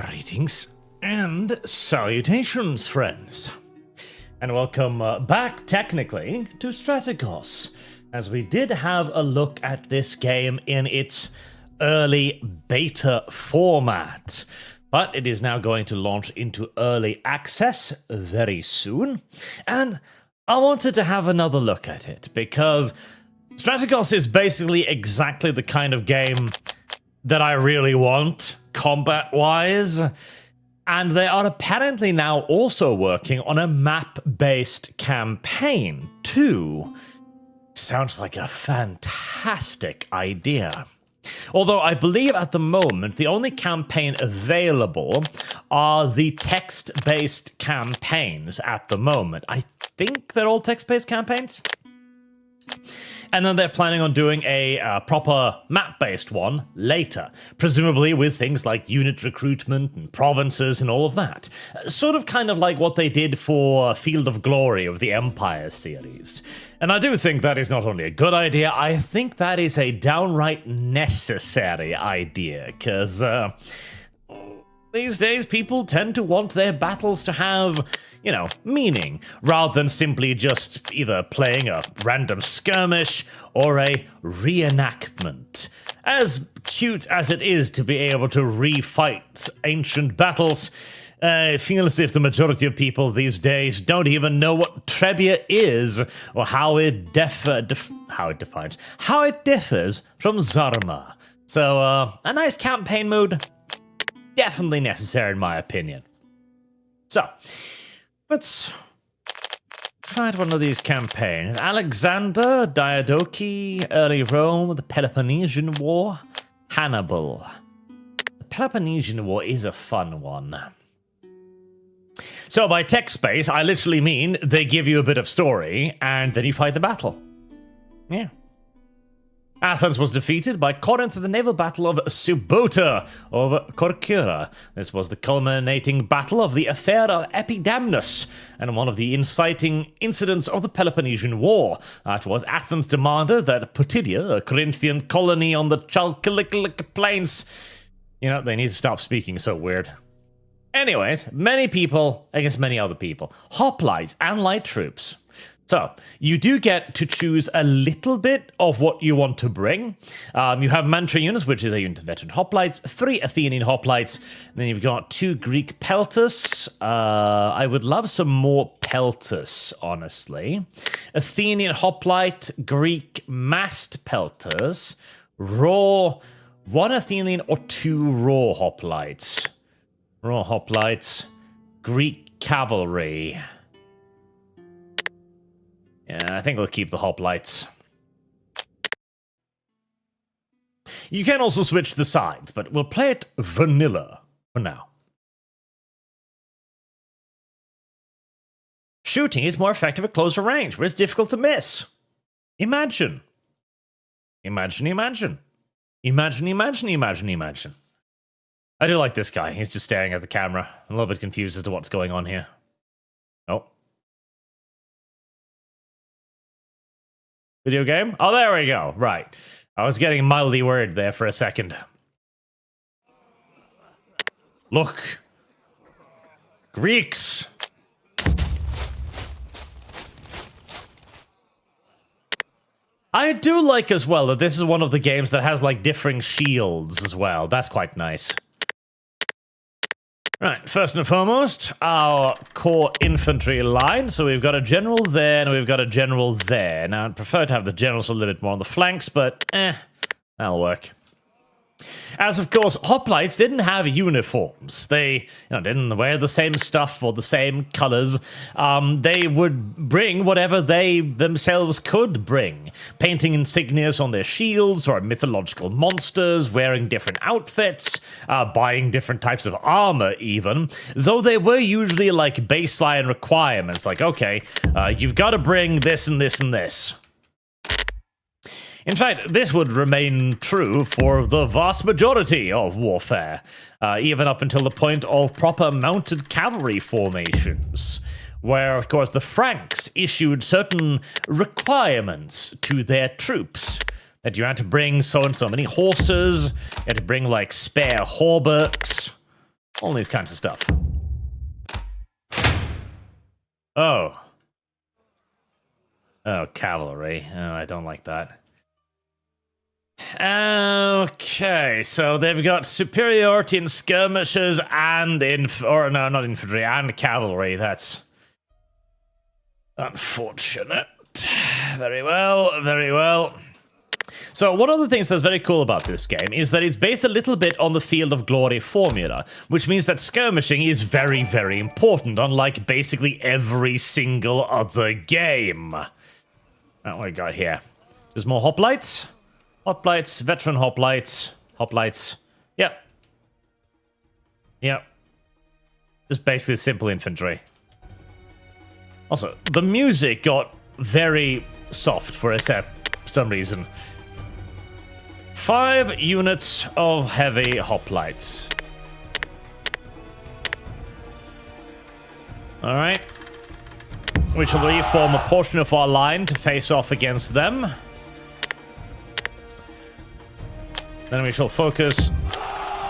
Greetings and salutations, friends. And welcome back, technically, to Strategos, as we did have a look at this game in its early beta format. But it is now going to launch into early access very soon, and I wanted to have another look at it, because Strategos is basically exactly the kind of game that I really want, combat-wise, and they are apparently now also working on a map-based campaign, too. Sounds like a fantastic idea. Although I believe at the moment the only campaign available are the text-based campaigns at the moment. I think they're all text-based campaigns. And then they're planning on doing a proper map-based one later, presumably with things like unit recruitment and provinces and all of that. Sort of kind of like what they did for Field of Glory of the Empire series. And I do think that is not only a good idea, I think that is a downright necessary idea, because these days people tend to want their battles to have, you know, meaning, rather than simply just either playing a random skirmish or a reenactment. As cute as it is to be able to refight ancient battles, I feel as if the majority of people these days don't even know what Trebia is, or how it differs from Zarma. So, a nice campaign mode, definitely necessary in my opinion. So, let's try one of these campaigns. Alexander, Diadochi, Early Rome, the Peloponnesian War, Hannibal. The Peloponnesian War is a fun one. So by tech space, I literally mean they give you a bit of story, and then you fight the battle. Yeah. Athens was defeated by Corinth in the naval battle of Subota over Corcyra. This was the culminating battle of the affair of Epidamnus, and one of the inciting incidents of the Peloponnesian War. It was Athens demanded that Potidia, a Corinthian colony on the Chalcolitlic plains... You know, they need to stop speaking so weird. Anyways, many people, I guess many other people, hoplites and light troops. So, you do get to choose a little bit of what you want to bring. You have Mantra units, which is a unit of veteran hoplites, 3 Athenian hoplites, and then you've got 2 Greek peltas. I would love some more peltas, honestly. Athenian hoplite, Greek massed peltas, raw, 1 Athenian or 2 raw hoplites. Raw hoplites, Greek cavalry. Yeah, I think we'll keep the hoplites. You can also switch the sides, but we'll play it vanilla for now. Shooting is more effective at closer range, where it's difficult to miss. Imagine. Imagine, imagine. Imagine, imagine, imagine, imagine. I do like this guy. He's just staring at the camera. I'm a little bit confused as to what's going on here. Oh. Video game? Oh, there we go. Right. I was getting mildly worried there for a second. Look. Greeks. I do like as well that this is one of the games that has like differing shields as well. That's quite nice. Right, first and foremost, our core infantry line. So we've got a general there, and we've got a general there. Now, I'd prefer to have the generals a little bit more on the flanks, but that'll work. As, of course, hoplites didn't have uniforms. They didn't wear the same stuff or the same colors. They would bring whatever they themselves could bring. Painting insignias on their shields or mythological monsters, wearing different outfits, buying different types of armor even. Though they were usually like baseline requirements, like, okay, you've got to bring this and this and this. In fact, this would remain true for the vast majority of warfare, even up until the point of proper mounted cavalry formations, where, of course, the Franks issued certain requirements to their troops, that you had to bring so and so many horses, you had to bring, like, spare hauberks, All these kinds of stuff. Oh. Oh, cavalry. Oh, I don't like that. Okay, so they've got superiority in skirmishers and not infantry, and cavalry. That's unfortunate. Very well, very well. So one of the things that's very cool about this game is that it's based a little bit on the Field of Glory formula, which means that skirmishing is very, very important, unlike basically every single other game. What we got here? Just more hoplites? Hoplites, veteran hoplites, hoplites. Yep. Yep. Just basically simple infantry. Also, the music got very soft for some reason. 5 units of heavy hoplites. Alright. We shall reform a portion of our line to face off against them. Then we shall focus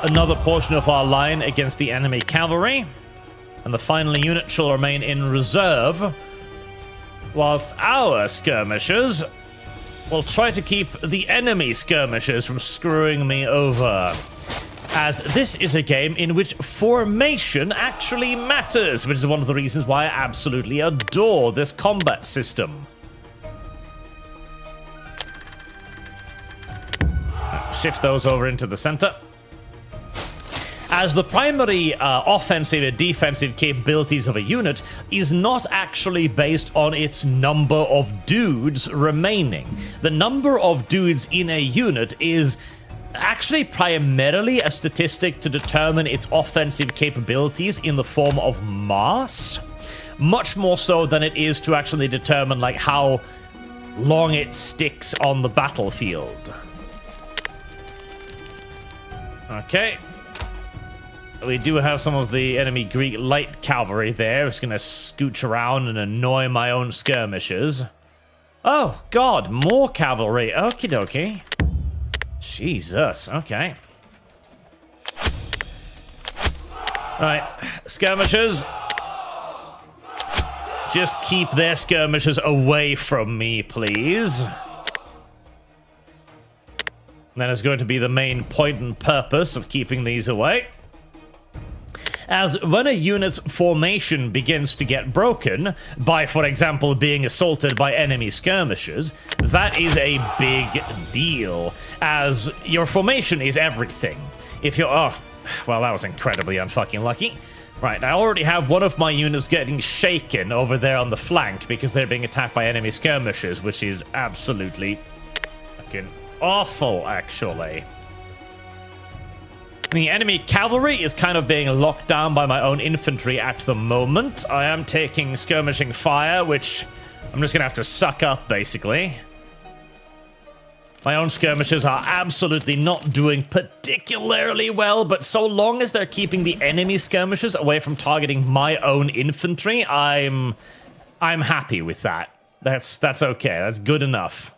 another portion of our line against the enemy cavalry. And the final unit shall remain in reserve, whilst our skirmishers will try to keep the enemy skirmishers from screwing me over. As this is a game in which formation actually matters, which is one of the reasons why I absolutely adore this combat system. Shift those over into the center. As the primary offensive and defensive capabilities of a unit is not actually based on its number of dudes remaining. The number of dudes in a unit is actually primarily a statistic to determine its offensive capabilities in the form of mass, much more so than it is to actually determine like how long it sticks on the battlefield. Okay. We do have some of the enemy Greek light cavalry there. It's gonna scooch around and annoy my own skirmishers. Oh, God, more cavalry. Okie dokie. Jesus, okay. Alright, skirmishers. Just keep their skirmishers away from me, please. That is going to be the main point and purpose of keeping these away. As when a unit's formation begins to get broken by, for example, being assaulted by enemy skirmishers, that is a big deal, as your formation is everything. If you're... Oh, well, that was incredibly unfucking lucky. Right, I already have one of my units getting shaken over there on the flank because they're being attacked by enemy skirmishers, which is absolutely fucking awful, actually. The enemy cavalry is kind of being locked down by my own infantry at the moment. I am taking skirmishing fire, which I'm just going to have to suck up, basically. My own skirmishers are absolutely not doing particularly well, but so long as they're keeping the enemy skirmishers away from targeting my own infantry, I'm happy with that. That's okay. That's good enough.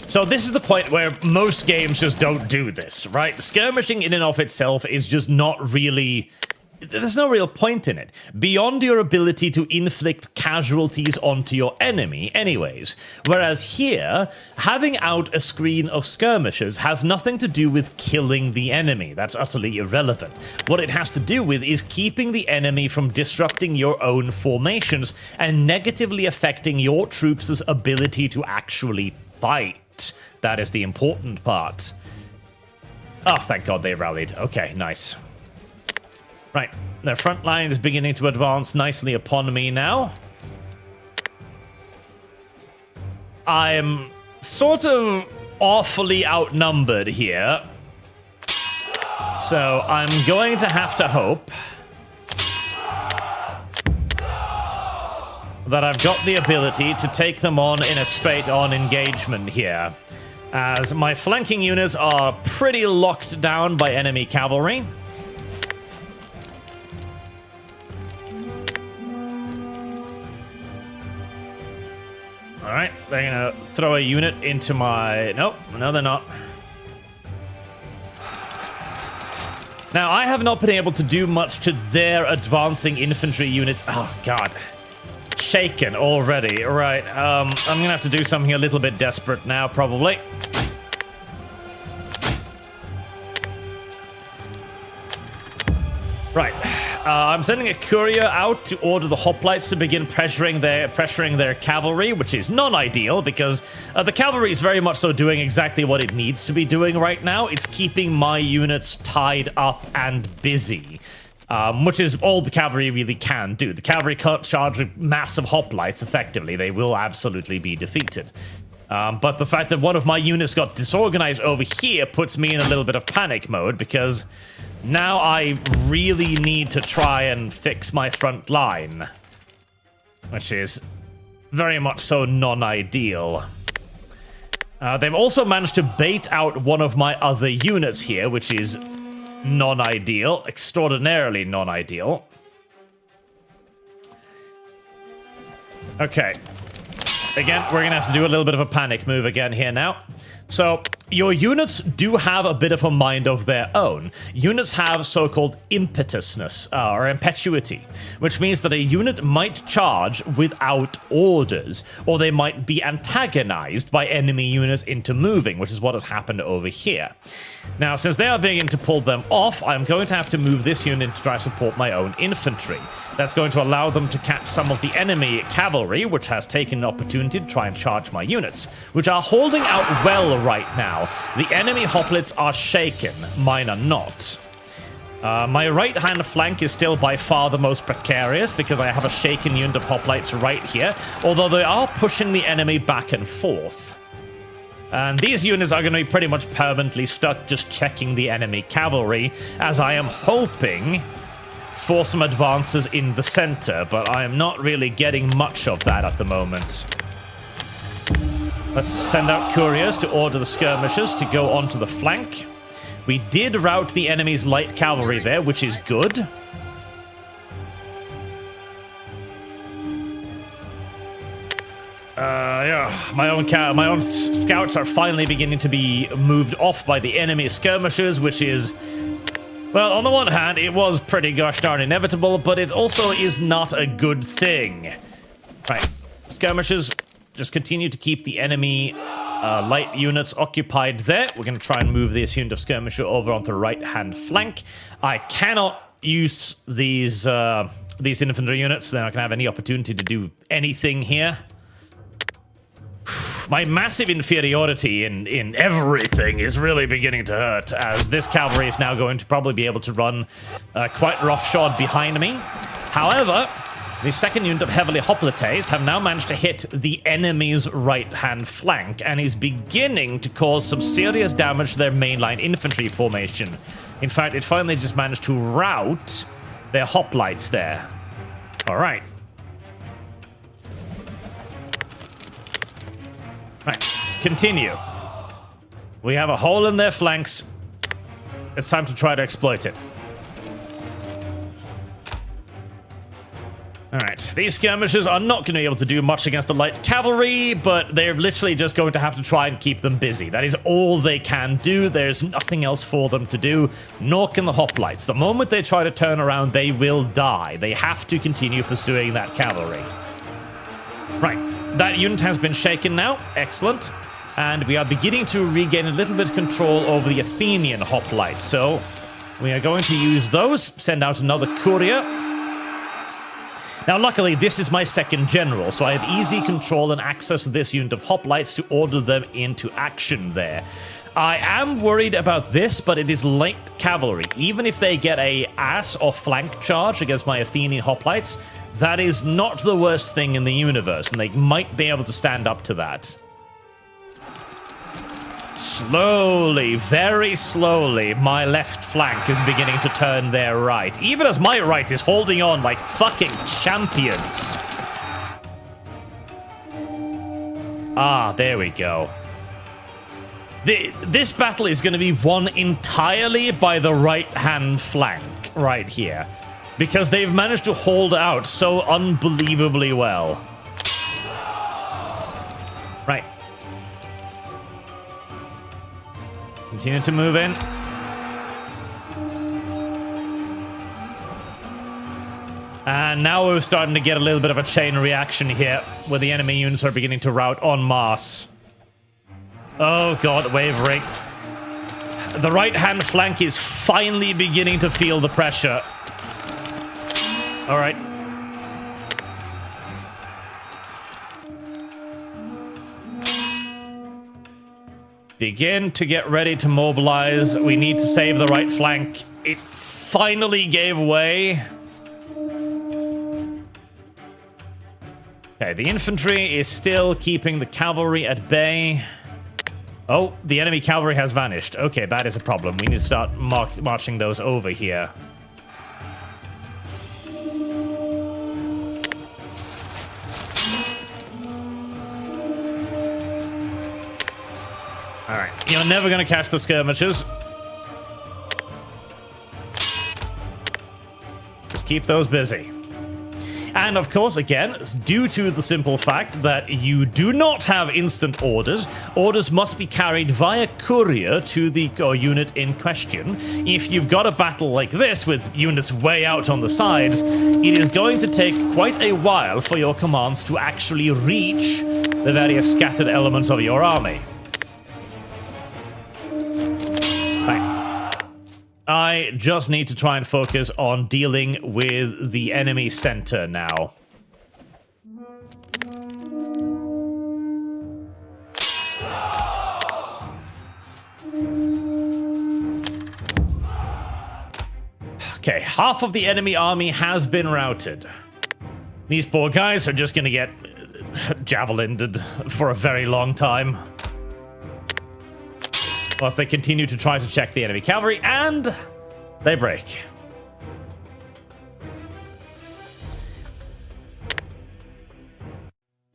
So this is the point where most games just don't do this, right? Skirmishing in and of itself is just not really... There's no real point in it. Beyond your ability to inflict casualties onto your enemy anyways. Whereas here, having out a screen of skirmishers has nothing to do with killing the enemy. That's utterly irrelevant. What it has to do with is keeping the enemy from disrupting your own formations and negatively affecting your troops' ability to actually fight. That is the important part. Oh, thank God they rallied. Okay, nice. Right, their front line is beginning to advance nicely upon me now. I'm sort of awfully outnumbered here. So I'm going to have to hope that I've got the ability to take them on in a straight-on engagement here, as my flanking units are pretty locked down by enemy cavalry. Alright, they're gonna throw a unit into my... Nope, no they're not. Now, I have not been able to do much to their advancing infantry units. Oh, God. Shaken already. Right, I'm gonna have to do something a little bit desperate now, probably. Right, I'm sending a courier out to order the hoplites to begin pressuring their cavalry, which is non-ideal because the cavalry is very much so doing exactly what it needs to be doing right now. It's keeping my units tied up and busy, which is all the cavalry really can do. The cavalry can't charge with massive hoplites effectively. They will absolutely be defeated. But the fact that one of my units got disorganized over here puts me in a little bit of panic mode because now I really need to try and fix my front line, which is very much so non-ideal. They've also managed to bait out one of my other units here, which is non-ideal, extraordinarily non-ideal. Okay. Again, we're going to have to do a little bit of a panic move again here now. So, your units do have a bit of a mind of their own. Units have so-called impetuousness, or impetuity, which means that a unit might charge without orders, or they might be antagonized by enemy units into moving, which is what has happened over here. Now, since they are beginning to pull them off, I'm going to have to move this unit to try to support my own infantry. That's going to allow them to catch some of the enemy cavalry, which has taken an opportunity to try and charge my units, which are holding out well right now. The enemy hoplites are shaken, mine are not. My right-hand flank is still by far the most precarious because I have a shaken unit of hoplites right here, although they are pushing the enemy back and forth. And these units are going to be pretty much permanently stuck just checking the enemy cavalry, as I am hoping for some advances in the center, but I am not really getting much of that at the moment. Let's send out couriers to order the skirmishers to go onto the flank. We did rout the enemy's light cavalry there, which is good. Yeah, my own scouts are finally beginning to be moved off by the enemy skirmishers, which is, well, on the one hand, it was pretty gosh darn inevitable, but it also is not a good thing. Right, skirmishers just continue to keep the enemy light units occupied there. We're going to try and move this unit of skirmisher over onto the right-hand flank. I cannot use these infantry units. They're not going to have any opportunity to do anything here. My massive inferiority in everything is really beginning to hurt, as this cavalry is now going to probably be able to run quite roughshod behind me. However, the second unit of heavily hoplites have now managed to hit the enemy's right-hand flank and is beginning to cause some serious damage to their mainline infantry formation. In fact, it finally just managed to rout their hoplites there. All right. Right, continue. We have a hole in their flanks. It's time to try to exploit it. Alright, these skirmishers are not going to be able to do much against the light cavalry, but they're literally just going to have to try and keep them busy. That is all they can do. There's nothing else for them to do, nor can the hoplites. The moment they try to turn around, they will die. They have to continue pursuing that cavalry. Right. That unit has been shaken now. Excellent. And we are beginning to regain a little bit of control over the Athenian hoplites. So we are going to use those, send out another courier. Now, luckily, this is my second general, so I have easy control and access to this unit of hoplites to order them into action there. I am worried about this, but it is light cavalry. Even if they get a ass or flank charge against my Athenian hoplites, that is not the worst thing in the universe, and they might be able to stand up to that. Slowly, very slowly, my left flank is beginning to turn their right, even as my right is holding on like fucking champions. Ah, there we go. This battle is going to be won entirely by the right-hand flank right here, because they've managed to hold out so unbelievably well. Right. Continue to move in. And now we're starting to get a little bit of a chain reaction here, where the enemy units are beginning to rout en masse. Oh god, wavering. The right-hand flank is finally beginning to feel the pressure. Alright. Begin to get ready to mobilize. We need to save the right flank. It finally gave way. Okay, the infantry is still keeping the cavalry at bay. Oh, the enemy cavalry has vanished. Okay, that is a problem. We need to start marching those over here. Alright, you're never going to catch the skirmishers. Just keep those busy. And of course, again, due to the simple fact that you do not have instant orders, orders must be carried via courier to the unit in question. If you've got a battle like this with units way out on the sides, it is going to take quite a while for your commands to actually reach the various scattered elements of your army. I just need to try and focus on dealing with the enemy center now. Okay, half of the enemy army has been routed. These poor guys are just gonna get javelined for a very long time. Whilst they continue to try to check the enemy cavalry, and they break.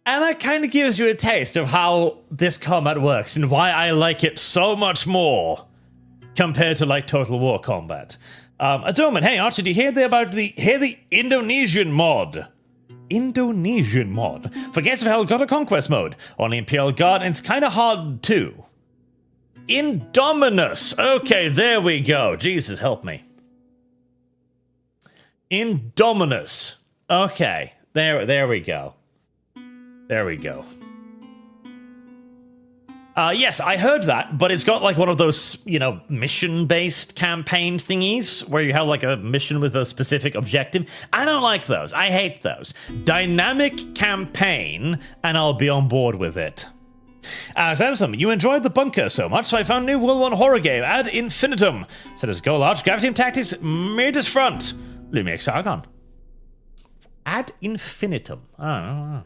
And that kind of gives you a taste of how this combat works and why I like it so much more compared to like Total War combat. Adoman, hey Archie, do you hear the Indonesian mod? Indonesian mod. For Gates of Hell got a conquest mode. Only Imperial Guard, and it's kind of hard too. Indominus. Okay, there we go. Jesus, help me. Indominus. Okay, there we go. There we go. Yes, I heard that, but it's got like one of those, you know, mission-based campaign thingies where you have like a mission with a specific objective. I don't like those. I hate those. Dynamic campaign, and I'll be on board with it. Alex Anderson, you enjoyed the bunker so much, so I found a new World 1 horror game, Ad Infinitum. Set as goal large, Gravity and Tactics, Midas Front, Lumiere Sargon. Ad Infinitum. I don't know.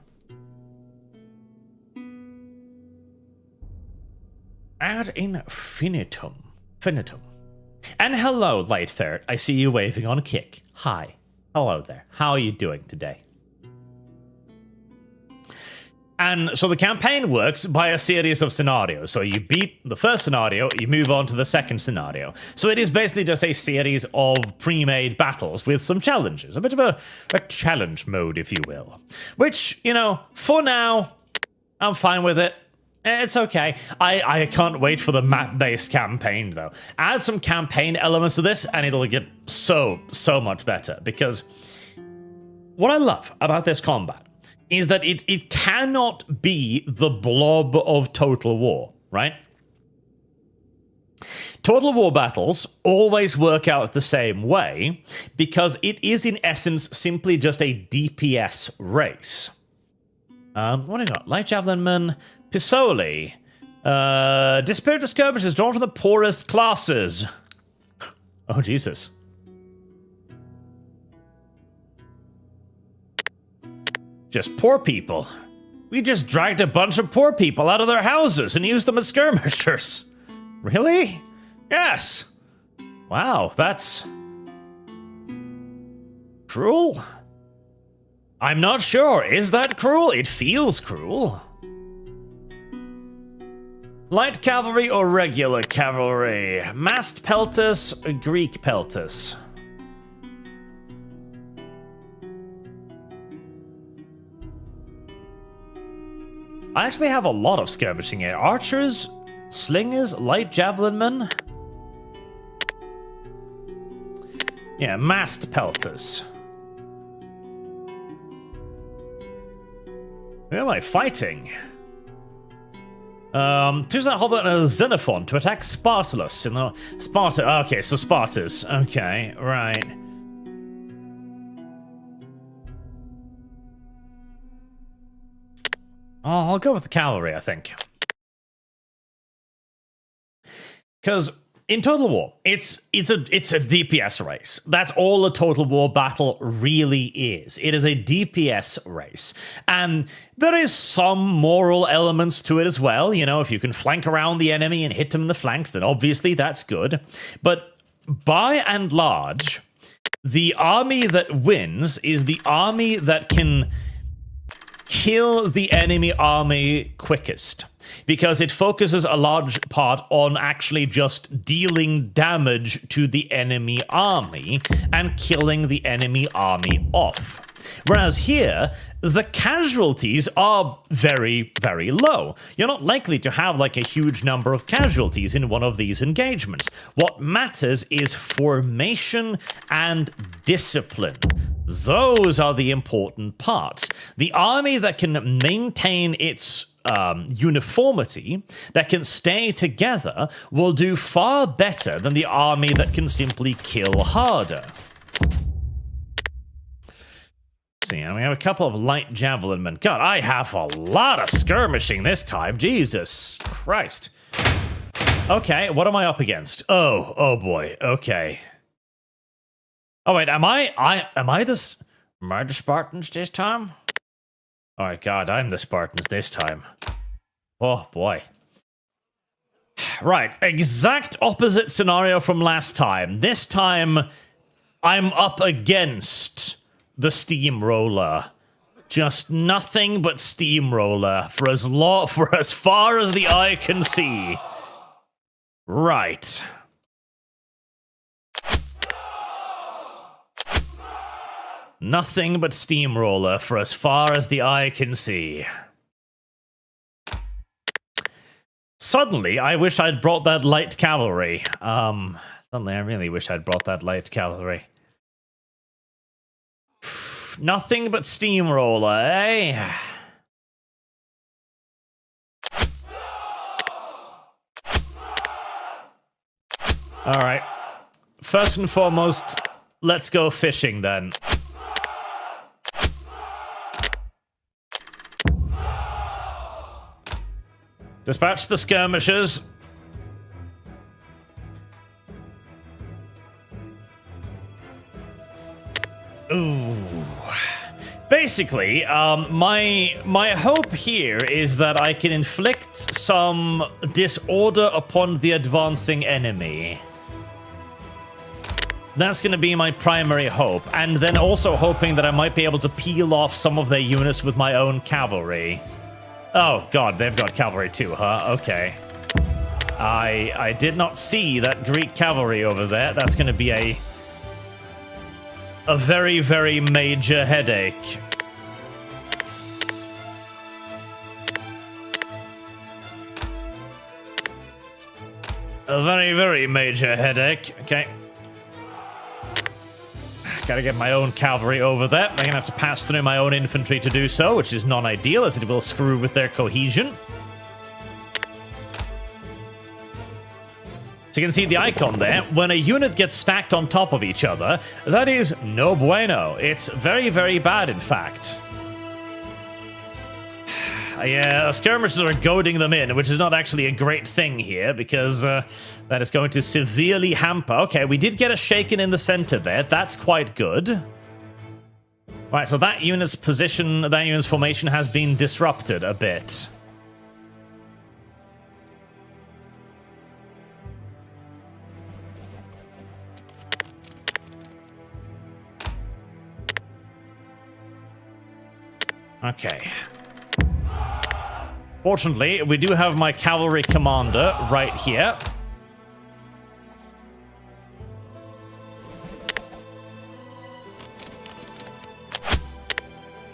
Ad Infinitum. Finitum. And hello, Light Ferret. I see you waving on a kick. Hi. Hello there. How are you doing today? And so the campaign works by a series of scenarios. So you beat the first scenario, you move on to the second scenario. So it is basically just a series of pre-made battles with some challenges. A bit of a challenge mode, if you will. Which, you know, for now, I'm fine with it. It's okay. I can't wait for the map-based campaign, though. Add some campaign elements to this, and it'll get so much better. Because what I love about this combat is that it cannot be the blob of Total War, right? Total War battles always work out the same way because it is in essence simply just a DPS race. What do we got? Light Javelinman, Pisoli, Dispirited Skirmishers drawn from the poorest classes. Oh, Jesus. Just poor people. We just dragged a bunch of poor people out of their houses and used them as skirmishers. Really? Yes. Wow, that's cruel? I'm not sure. Is that cruel? It feels cruel. Light cavalry or regular cavalry? Massed peltas, Greek peltas. I actually have a lot of skirmishing here. Archers, slingers, light javelinmen. Yeah, massed pelters. Who am I fighting? Choose that Hobbit and a Xenophon to attack Spartulus in the Sparta. Okay, so Spartas. Okay, right. I'll go with the cavalry, I think. Because in Total War, it's a DPS race. That's all a Total War battle really is. It is a DPS race. And there is some moral elements to it as well. You know, if you can flank around the enemy and hit them in the flanks, then obviously that's good. But by and large, the army that wins is the army that can kill the enemy army quickest, because it focuses a large part on actually just dealing damage to the enemy army and killing the enemy army off. Whereas here, the casualties are very, very low. You're not likely to have like a huge number of casualties in one of these engagements. What matters is formation and discipline. Those are the important parts. The army that can maintain its uniformity, that can stay together, will do far better than the army that can simply kill harder. See, and we have a couple of light javelin men. God, I have a lot of skirmishing this time. Jesus Christ. Okay, what am I up against? Oh boy. Okay. Oh wait, am I the Spartans this time? Oh my God, I'm the Spartans this time. Oh boy. Right, exact opposite scenario from last time. This time, I'm up against the steamroller. Just nothing but steamroller for as far as the eye can see. Right. Nothing but steamroller for as far as the eye can see. Suddenly, I wish I'd brought that light cavalry. Suddenly, I really wish I'd brought that light cavalry. Nothing but steamroller, eh? Alright. First and foremost, let's go fishing then. Dispatch the skirmishers. Ooh. Basically, my hope here is that I can inflict some disorder upon the advancing enemy. That's going to be my primary hope, and then also hoping that I might be able to peel off some of their units with my own cavalry. Oh god, they've got cavalry too, huh? Okay. I did not see that Greek cavalry over there. That's going to be a very, very major headache. A very, very major headache. Okay. Gotta get my own cavalry over there. I'm gonna have to pass through my own infantry to do so, which is non-ideal, as it will screw with their cohesion. So you can see the icon there. When a unit gets stacked on top of each other, that is no bueno. It's very, very bad, in fact. Yeah, skirmishers are goading them in, which is not actually a great thing here, because that is going to severely hamper. Okay, we did get a shaken in the center there. That's quite good. Right, so that unit's position, that unit's formation has been disrupted a bit. Okay. Fortunately, we do have my cavalry commander right here.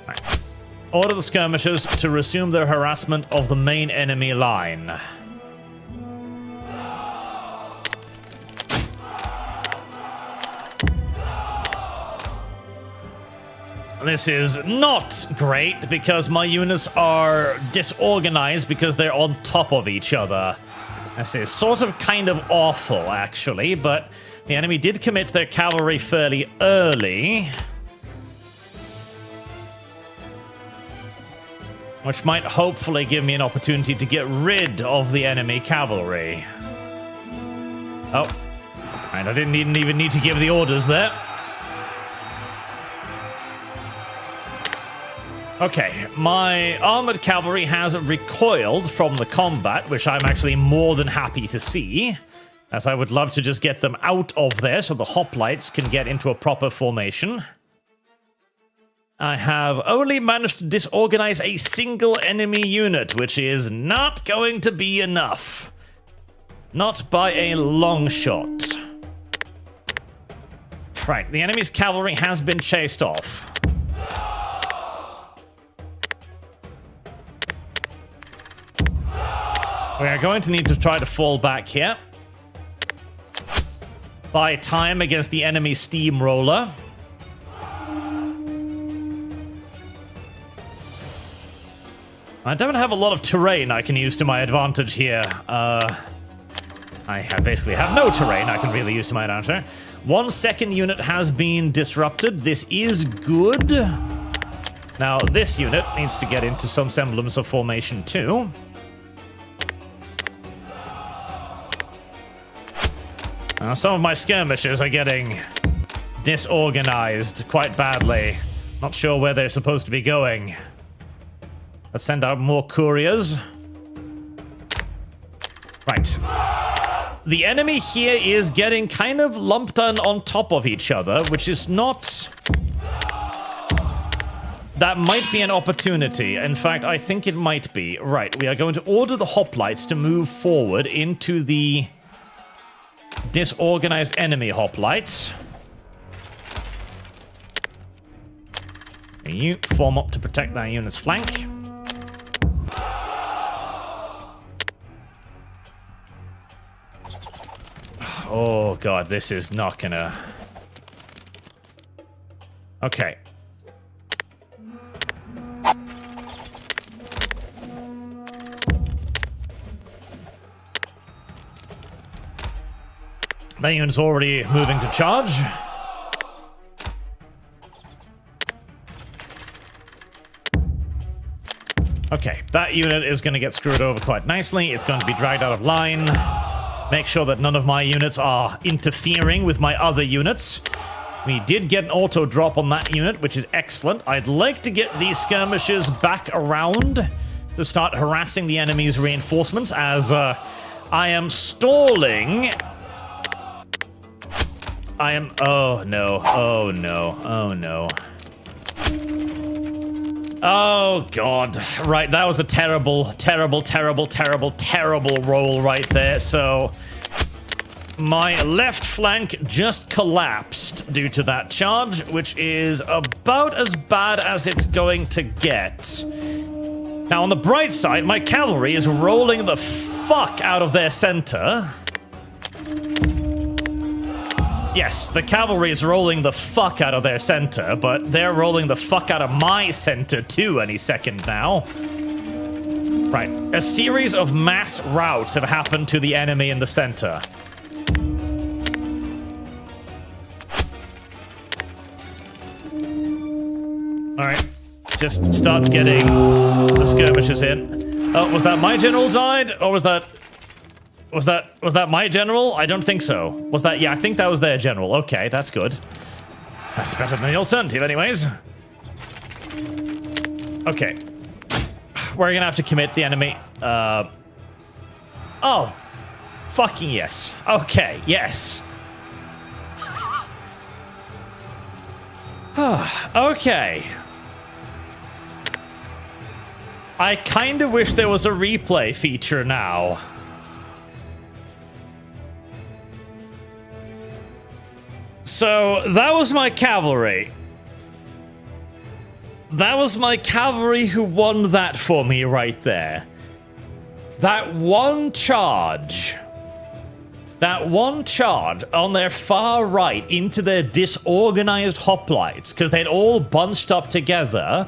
Right. Order the skirmishers to resume their harassment of the main enemy line. this is not great because my units are disorganized because they're on top of each other. This is sort of kind of awful, actually, but the enemy did commit their cavalry fairly early, which might hopefully give me an opportunity to get rid of the enemy cavalry. Oh, and I didn't even need to give the orders there. Okay, my armored cavalry has recoiled from the combat, which I'm actually more than happy to see, as I would love to just get them out of there so the hoplites can get into a proper formation. I have only managed to disorganize a single enemy unit, which is not going to be enough. Not by a long shot. Right, the enemy's cavalry has been chased off. We are going to need to try to fall back here. Buy time against the enemy steamroller. I don't have a lot of terrain I can use to my advantage here. Basically have no terrain I can really use to my advantage. 1 second unit has been disrupted. This is good. Now, this unit needs to get into some semblance of formation too. Some of my skirmishers are getting disorganized quite badly. Not sure where they're supposed to be going. Let's send out more couriers. Right. The enemy here is getting kind of lumped on top of each other, which is not... That might be an opportunity. In fact, I think it might be. Right, we are going to order the hoplites to move forward into the disorganized enemy hoplites. You form up to protect that unit's flank. Oh god, this is not gonna... Okay. That unit's already moving to charge. Okay, that unit is going to get screwed over quite nicely. It's going to be dragged out of line. Make sure that none of my units are interfering with my other units. We did get an auto drop on that unit, which is excellent. I'd like to get these skirmishers back around to start harassing the enemy's reinforcements, as I am stalling. I am... Oh, no. Oh, no. Oh, no. Oh, God. Right, that was a terrible, terrible, terrible, terrible, terrible roll right there. So, my left flank just collapsed due to that charge, which is about as bad as it's going to get. Now, on the bright side, my cavalry is rolling the fuck out of their center. Yes, the cavalry is rolling the fuck out of their center, but they're rolling the fuck out of my center too any second now. Right, a series of mass routes have happened to the enemy in the center. Alright, just start getting the skirmishers in. Oh, was that my general died? Or was that my general? I don't think so. Was that... Yeah, I think that was their general. Okay, that's good. That's better than the alternative anyways. Okay. We're gonna have to commit the enemy. Oh. Fucking yes. Okay, yes. Okay. I kind of wish there was a replay feature now. So, that was my cavalry. That was my cavalry who won that for me right there. That one charge that one charge on their far right into their disorganized hoplites, because they'd all bunched up together,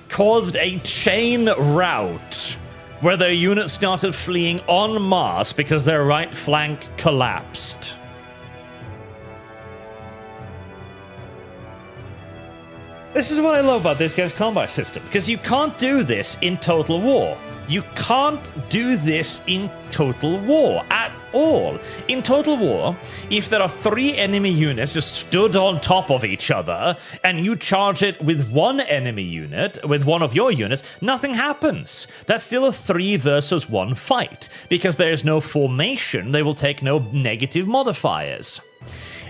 caused a chain rout where their units started fleeing en masse because their right flank collapsed. This is what I love about this game's combat system, because you can't do this in Total War. You can't do this in Total War at all. In Total War, if there are 3 enemy units just stood on top of each other, and you charge it with one enemy unit, with one of your units, nothing happens. That's still a 3 versus 1 fight. Because there is no formation, they will take no negative modifiers.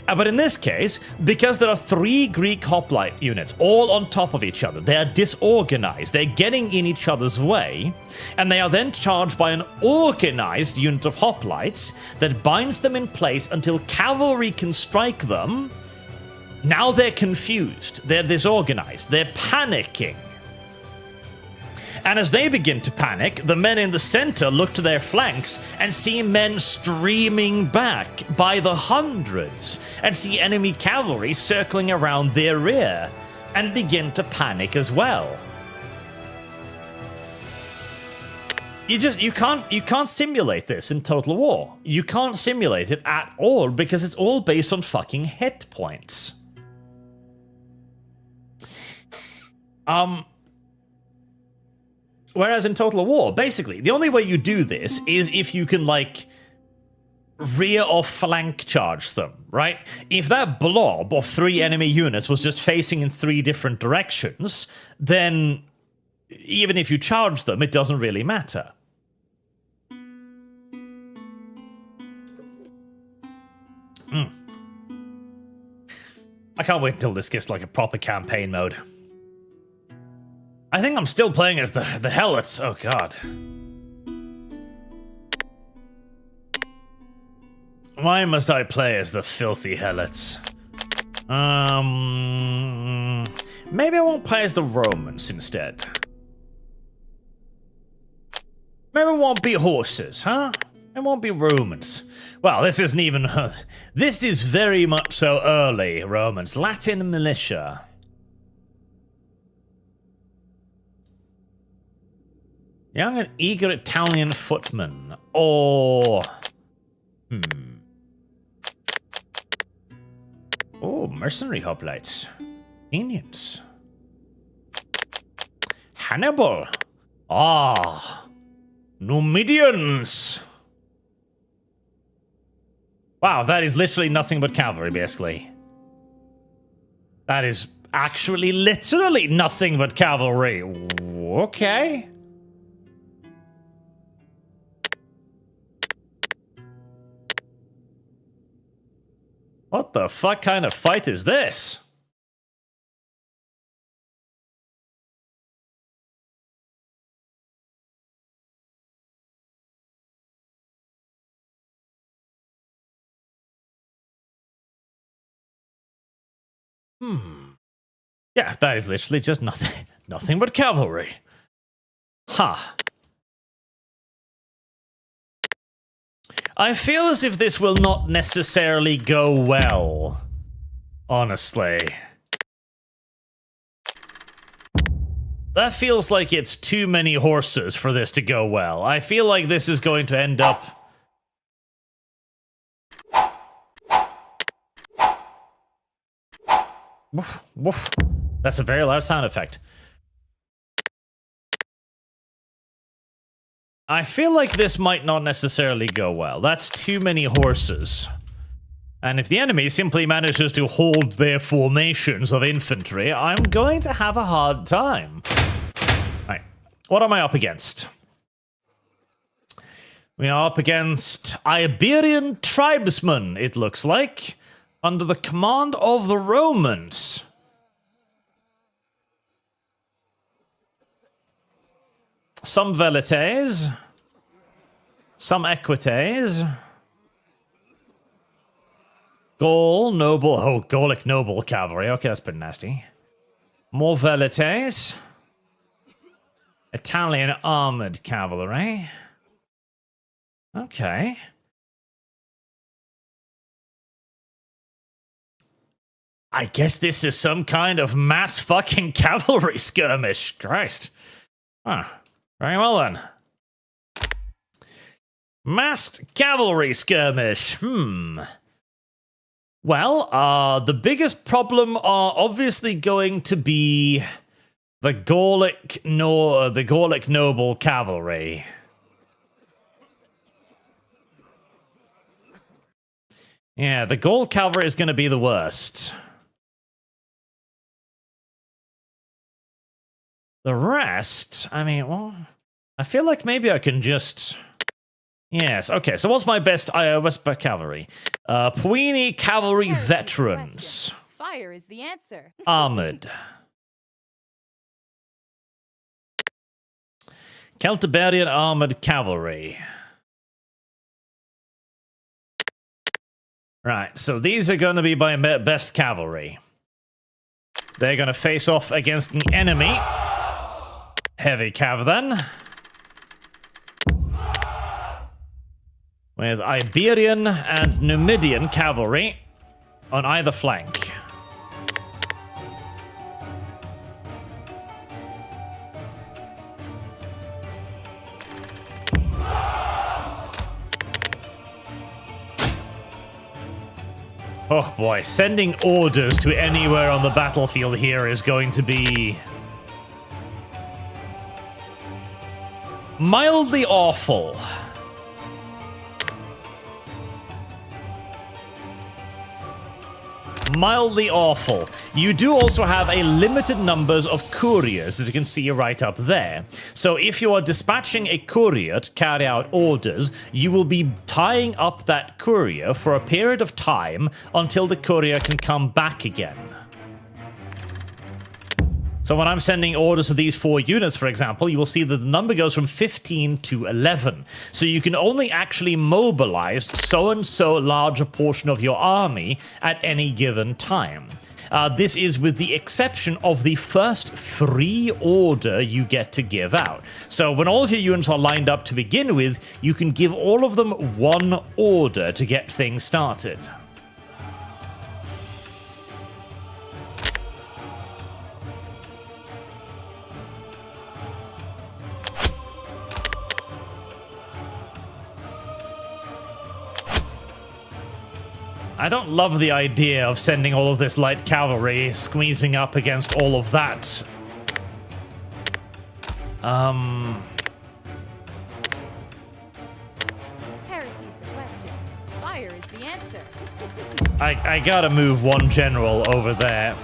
But in this case, because there are 3 Greek hoplite units all on top of each other, they are disorganized, they're getting in each other's way, and they are then charged by an organized unit of hoplites that binds them in place until cavalry can strike them. Now they're confused, they're disorganized, they're panicking. And as they begin to panic, the men in the center look to their flanks and see men streaming back by the hundreds, and see enemy cavalry circling around their rear, and begin to panic as well. You can't simulate this in Total War. You can't simulate it at all because it's all based on fucking hit points. Whereas in Total War, basically, the only way you do this is if you can, like, rear or flank charge them, right? If that blob of 3 enemy units was just facing in 3 different directions, then even if you charge them, it doesn't really matter. I can't wait until this gets like a proper campaign mode. I think I'm still playing as the Helots. Oh god. Why must I play as the filthy Helots? Maybe I won't play as the Romans instead. Maybe it won't be horses, huh? It won't be Romans. Well, this isn't even... this is very much so early Romans. Latin militia. Young and eager Italian footman. Or... Oh, mercenary hoplites. Indians. Hannibal. Ah. Numidians. Wow, that is literally nothing but cavalry, basically. That is actually literally nothing but cavalry. Okay. What the fuck kind of fight is this? Yeah, that is literally just nothing. Nothing but cavalry. Huh. I feel as if this will not necessarily go well. Honestly. That feels like it's too many horses for this to go well. I feel like this is going to end up... Woof, woof. That's a very loud sound effect. I feel like this might not necessarily go well. That's too many horses. And if the enemy simply manages to hold their formations of infantry, I'm going to have a hard time. Right. What am I up against? We are up against Iberian tribesmen, it looks like, under the command of the Romans. Some velites, some equites, Gaul, noble, oh, Gallic noble cavalry, okay, that's pretty nasty. More velites, Italian armored cavalry, okay. I guess this is some kind of mass fucking cavalry skirmish. Christ. Huh. Very well then. Massed cavalry skirmish. Well, the biggest problem are obviously going to be the Gallic noble cavalry. Yeah, the Gaul cavalry is going to be the worst. The rest, I mean, well, I feel like maybe I can just... Yes, okay, so what's my best cavalry? Puini cavalry veterans. Fire is the answer. Armored. Celtiberian armored cavalry. Right, so these are going to be my best cavalry. They're going to face off against the enemy. Heavy cav then. With Iberian and Numidian cavalry on either flank. Oh boy, sending orders to anywhere on the battlefield here is going to be mildly awful. Mildly awful. You do also have a limited numbers of couriers, as you can see right up there. So if you are dispatching a courier to carry out orders, you will be tying up that courier for a period of time until the courier can come back again. So when I'm sending orders to these 4 units, for example, you will see that the number goes from 15 to 11. So you can only actually mobilize so and so large a portion of your army at any given time. This is with the exception of the first free order you get to give out. So when all of your units are lined up to begin with, you can give all of them one order to get things started. I don't love the idea of sending all of this light cavalry squeezing up against all of that. Heresy's the question. Fire is the answer. I gotta move one general over there.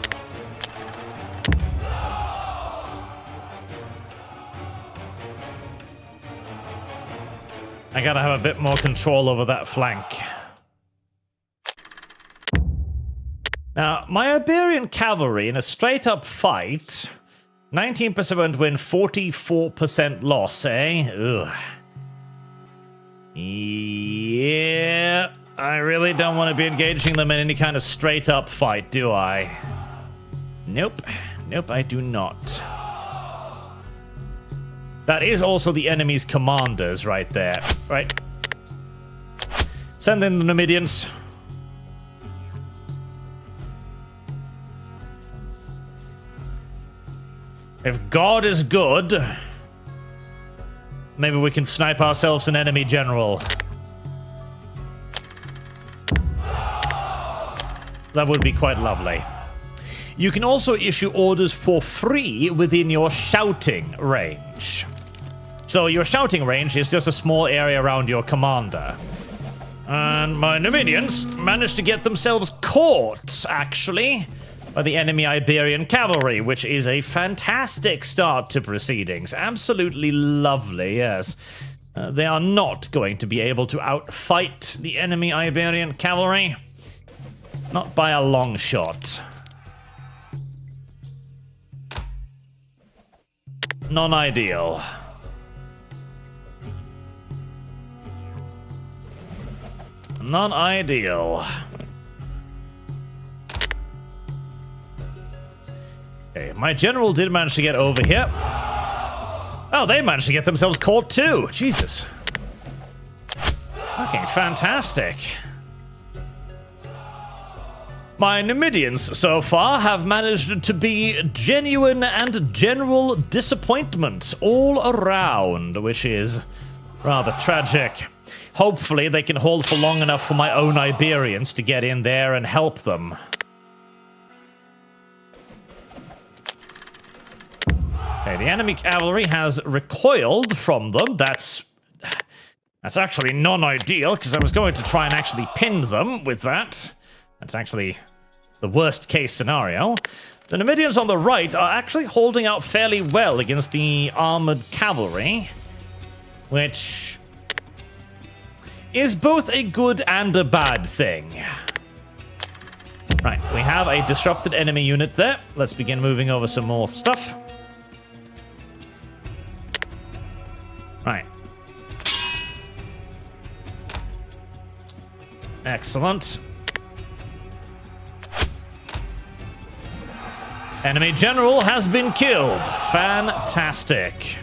I gotta have a bit more control over that flank. Now, my Iberian cavalry in a straight-up fight, 19% win, 44% loss, eh? Ugh. Yeah, I really don't want to be engaging them in any kind of straight-up fight, do I? Nope. Nope, I do not. That is also the enemy's commanders right there, right? Send in the Numidians. If God is good, maybe we can snipe ourselves an enemy general. That would be quite lovely. You can also issue orders for free within your shouting range. So your shouting range is just a small area around your commander. And my Numidians managed to get themselves caught, actually, by the enemy Iberian cavalry, which is a fantastic start to proceedings. Absolutely lovely, yes. They are not going to be able to outfight the enemy Iberian cavalry. Not by a long shot. Non-ideal. Non-ideal. Okay, my general did manage to get over here. Oh, they managed to get themselves caught too. Jesus. Okay, fantastic. My Numidians so far have managed to be genuine and general disappointment all around, which is rather tragic. Hopefully they can hold for long enough for my own Iberians to get in there and help them. Okay, the enemy cavalry has recoiled from them. That's actually non-ideal, because I was going to try and actually pin them with that. That's actually the worst case scenario. The Numidians on the right are actually holding out fairly well against the armored cavalry, which is both a good and a bad thing. Right, we have a disrupted enemy unit there. Let's begin moving over some more stuff. Right. Excellent. Enemy general has been killed. Fantastic.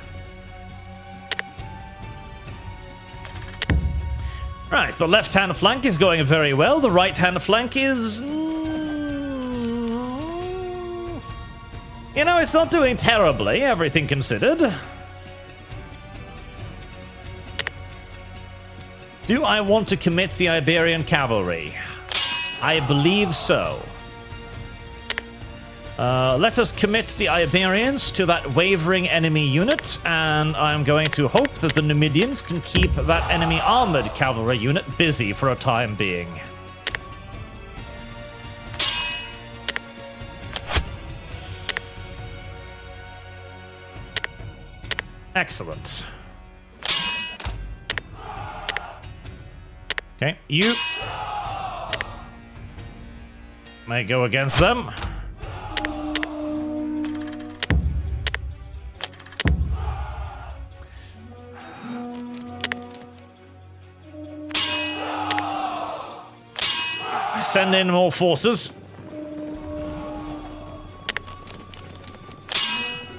Right, the left-hand flank is going very well. The right-hand flank is... you know, it's not doing terribly, everything considered. Do I want to commit the Iberian cavalry? I believe so. Let us commit the Iberians to that wavering enemy unit, and I'm going to hope that the Numidians can keep that enemy armored cavalry unit busy for a time being. Excellent. Okay, you may go against them. Send in more forces.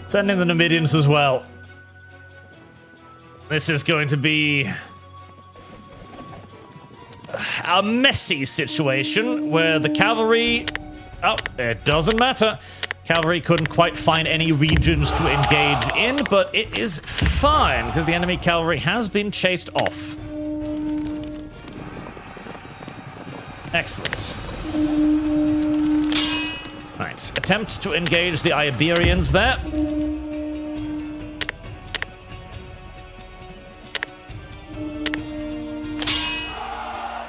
Send in the Numidians as well. This is going to be a messy situation where the cavalry... oh, it doesn't matter. Cavalry couldn't quite find any regions to engage in, but it is fine because the enemy cavalry has been chased off. Excellent. Right, attempt to engage the Iberians there.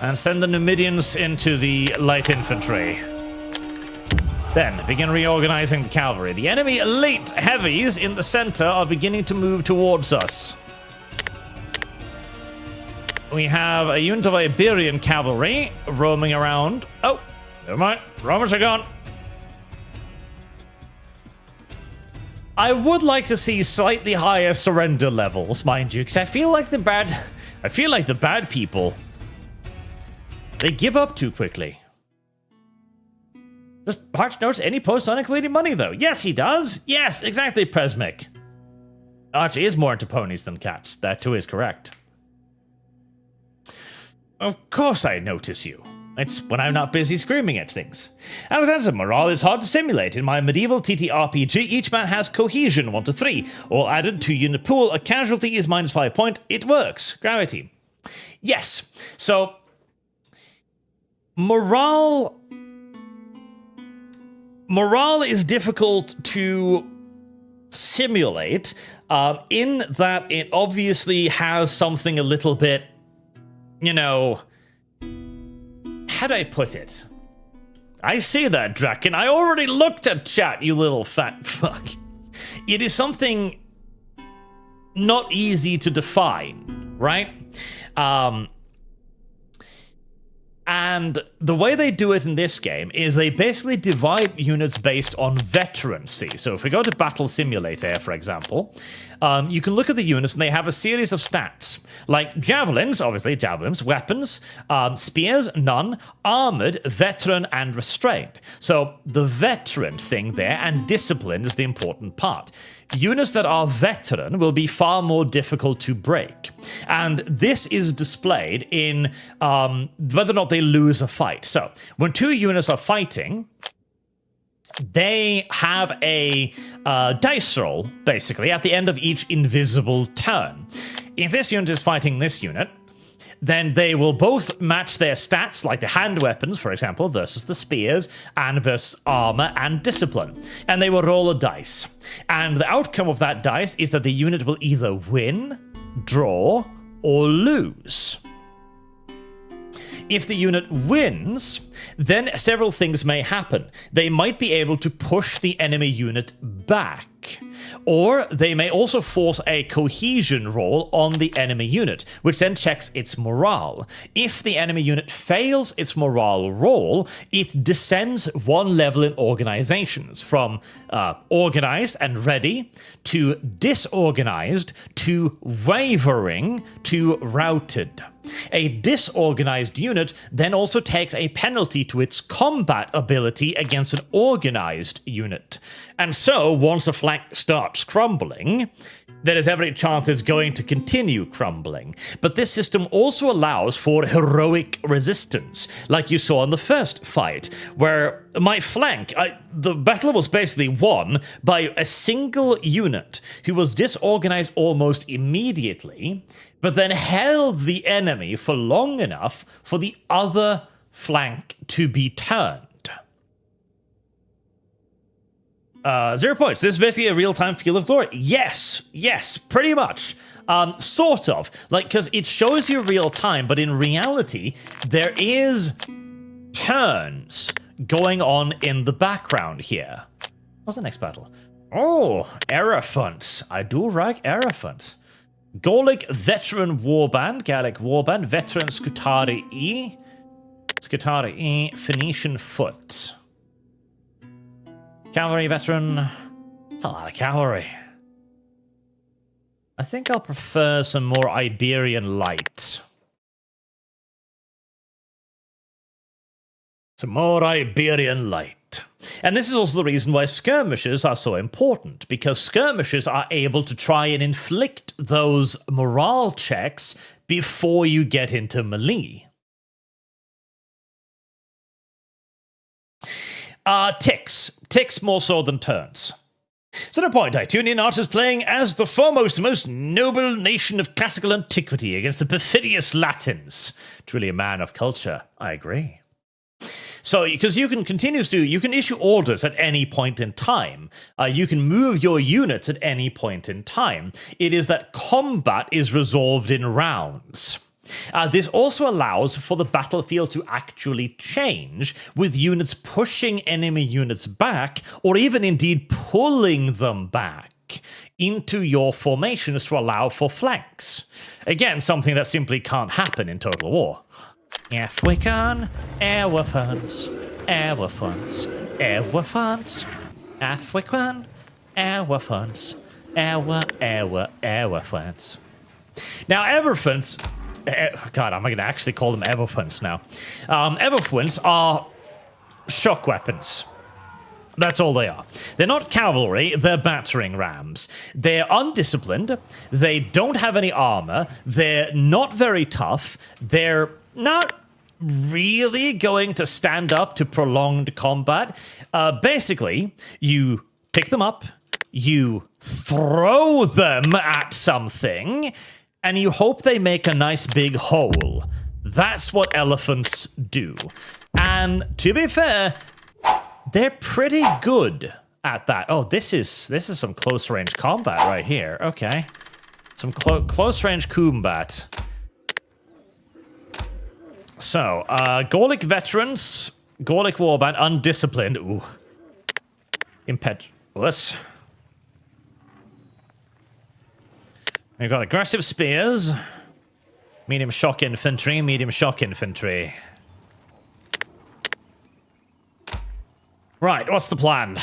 And send the Numidians into the light infantry. Then, begin reorganizing the cavalry. The enemy elite heavies in the center are beginning to move towards us. We have a unit of Iberian cavalry roaming around. Oh, never mind. Romans are gone. I would like to see slightly higher surrender levels, mind you, because I feel like the bad people, they give up too quickly. Does Arch notice any post-Sonic leading money, though? Yes, he does. Yes, exactly, Presmic. Arch is more into ponies than cats. That, too, is correct. Of course I notice you. It's when I'm not busy screaming at things. Alexander, morale is hard to simulate. In my medieval TTRPG, each man has cohesion 1 to 3. All added to unit pool, a casualty is -5 point. It works. Gravity. Yes. So, morale is difficult to simulate in that it obviously has something a little bit, you know, how do I put it? I see that, Draken. I already looked at chat, you little fat fuck. It is something not easy to define, right? And the way they do it in this game is they basically divide units based on veterancy. So if we go to Battle Simulator, for example, you can look at the units and they have a series of stats. Like javelins, obviously javelins, weapons, spears, none, armored, veteran, and restrained. So the veteran thing there and discipline is the important part. units that are veteran will be far more difficult to break. And this is displayed in whether or not they lose a fight. So, when two units are fighting, they have a dice roll, basically, at the end of each invisible turn. If this unit is fighting this unit, then they will both match their stats, like the hand weapons, for example, versus the spears, and versus armor and discipline. And they will roll a dice. And the outcome of that dice is that the unit will either win, draw, or lose. If the unit wins, then several things may happen. They might be able to push the enemy unit back, or they may also force a cohesion roll on the enemy unit, which then checks its morale. If the enemy unit fails its morale roll, it descends one level in organizations, from organized and ready, to disorganized, to wavering, to routed. A disorganized unit then also takes a penalty to its combat ability against an organized unit. And so, once a flank starts crumbling, there is every chance it's going to continue crumbling. But this system also allows for heroic resistance, like you saw in the first fight, where my flank, the battle was basically won by a single unit who was disorganized almost immediately, but then held the enemy for long enough for the other flank to be turned. 0 points. This is basically a real-time Field of Glory. Yes, pretty much. Sort of. Like, because it shows you real time, but in reality, there is turns going on in the background here. What's the next battle? Oh, Elephants. I do like Elephants. Gallic Veteran Warband, Gallic Warband, Veteran Scutari E, Phoenician Foot. Cavalry Veteran, that's a lot of cavalry. I think I'll prefer some more Iberian Light. Some more Iberian Light. And this is also the reason why skirmishes are so important, because skirmishes are able to try and inflict those morale checks before you get into melee. Ticks more so than turns. So, the point, Itunian art is playing as the foremost, most noble nation of classical antiquity against the perfidious Latins. Truly a man of culture, I agree. So, because you can issue orders at any point in time. You can move your units at any point in time. It is that combat is resolved in rounds. This also allows for the battlefield to actually change, with units pushing enemy units back, or even indeed pulling them back into your formations to allow for flanks. Again, something that simply can't happen in Total War. If we can, air weapons, air weapons, air weapons. If we can, air weapons, air weapons. Now, elephants. God, am I going to actually call them elephants now? Elephants are shock weapons. That's all they are. They're not cavalry, they're battering rams. They're undisciplined, they don't have any armor, they're not very tough, they're not really going to stand up to prolonged combat. Basically, you pick them up, you throw them at something, and you hope they make a nice big hole. That's what elephants do. And to be fair, they're pretty good at that. Oh, this is some close range combat right here. Okay. Some close range combat. So, Gallic veterans, Gallic warband, undisciplined. Ooh. Impetuous. We've got aggressive spears, medium shock infantry, medium shock infantry. Right, what's the plan?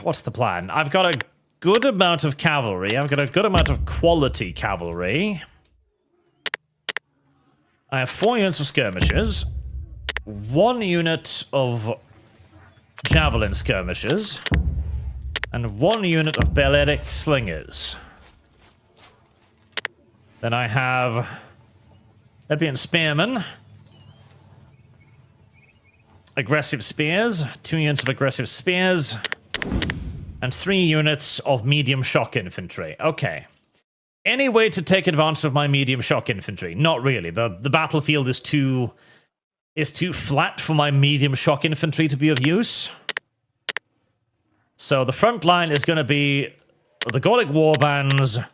What's the plan? I've got a good amount of cavalry. I've got a good amount of quality cavalry. I have 4 units of skirmishers, 1 unit of javelin skirmishers, And 1 unit of Balearic Slingers. Then I have Libyan Spearmen. Aggressive Spears. 2 units of Aggressive Spears. And 3 units of Medium Shock Infantry. Okay. Any way to take advantage of my Medium Shock Infantry? Not really. The battlefield is too flat for my Medium Shock Infantry to be of use. So the front line is going to be the Gallic Warbands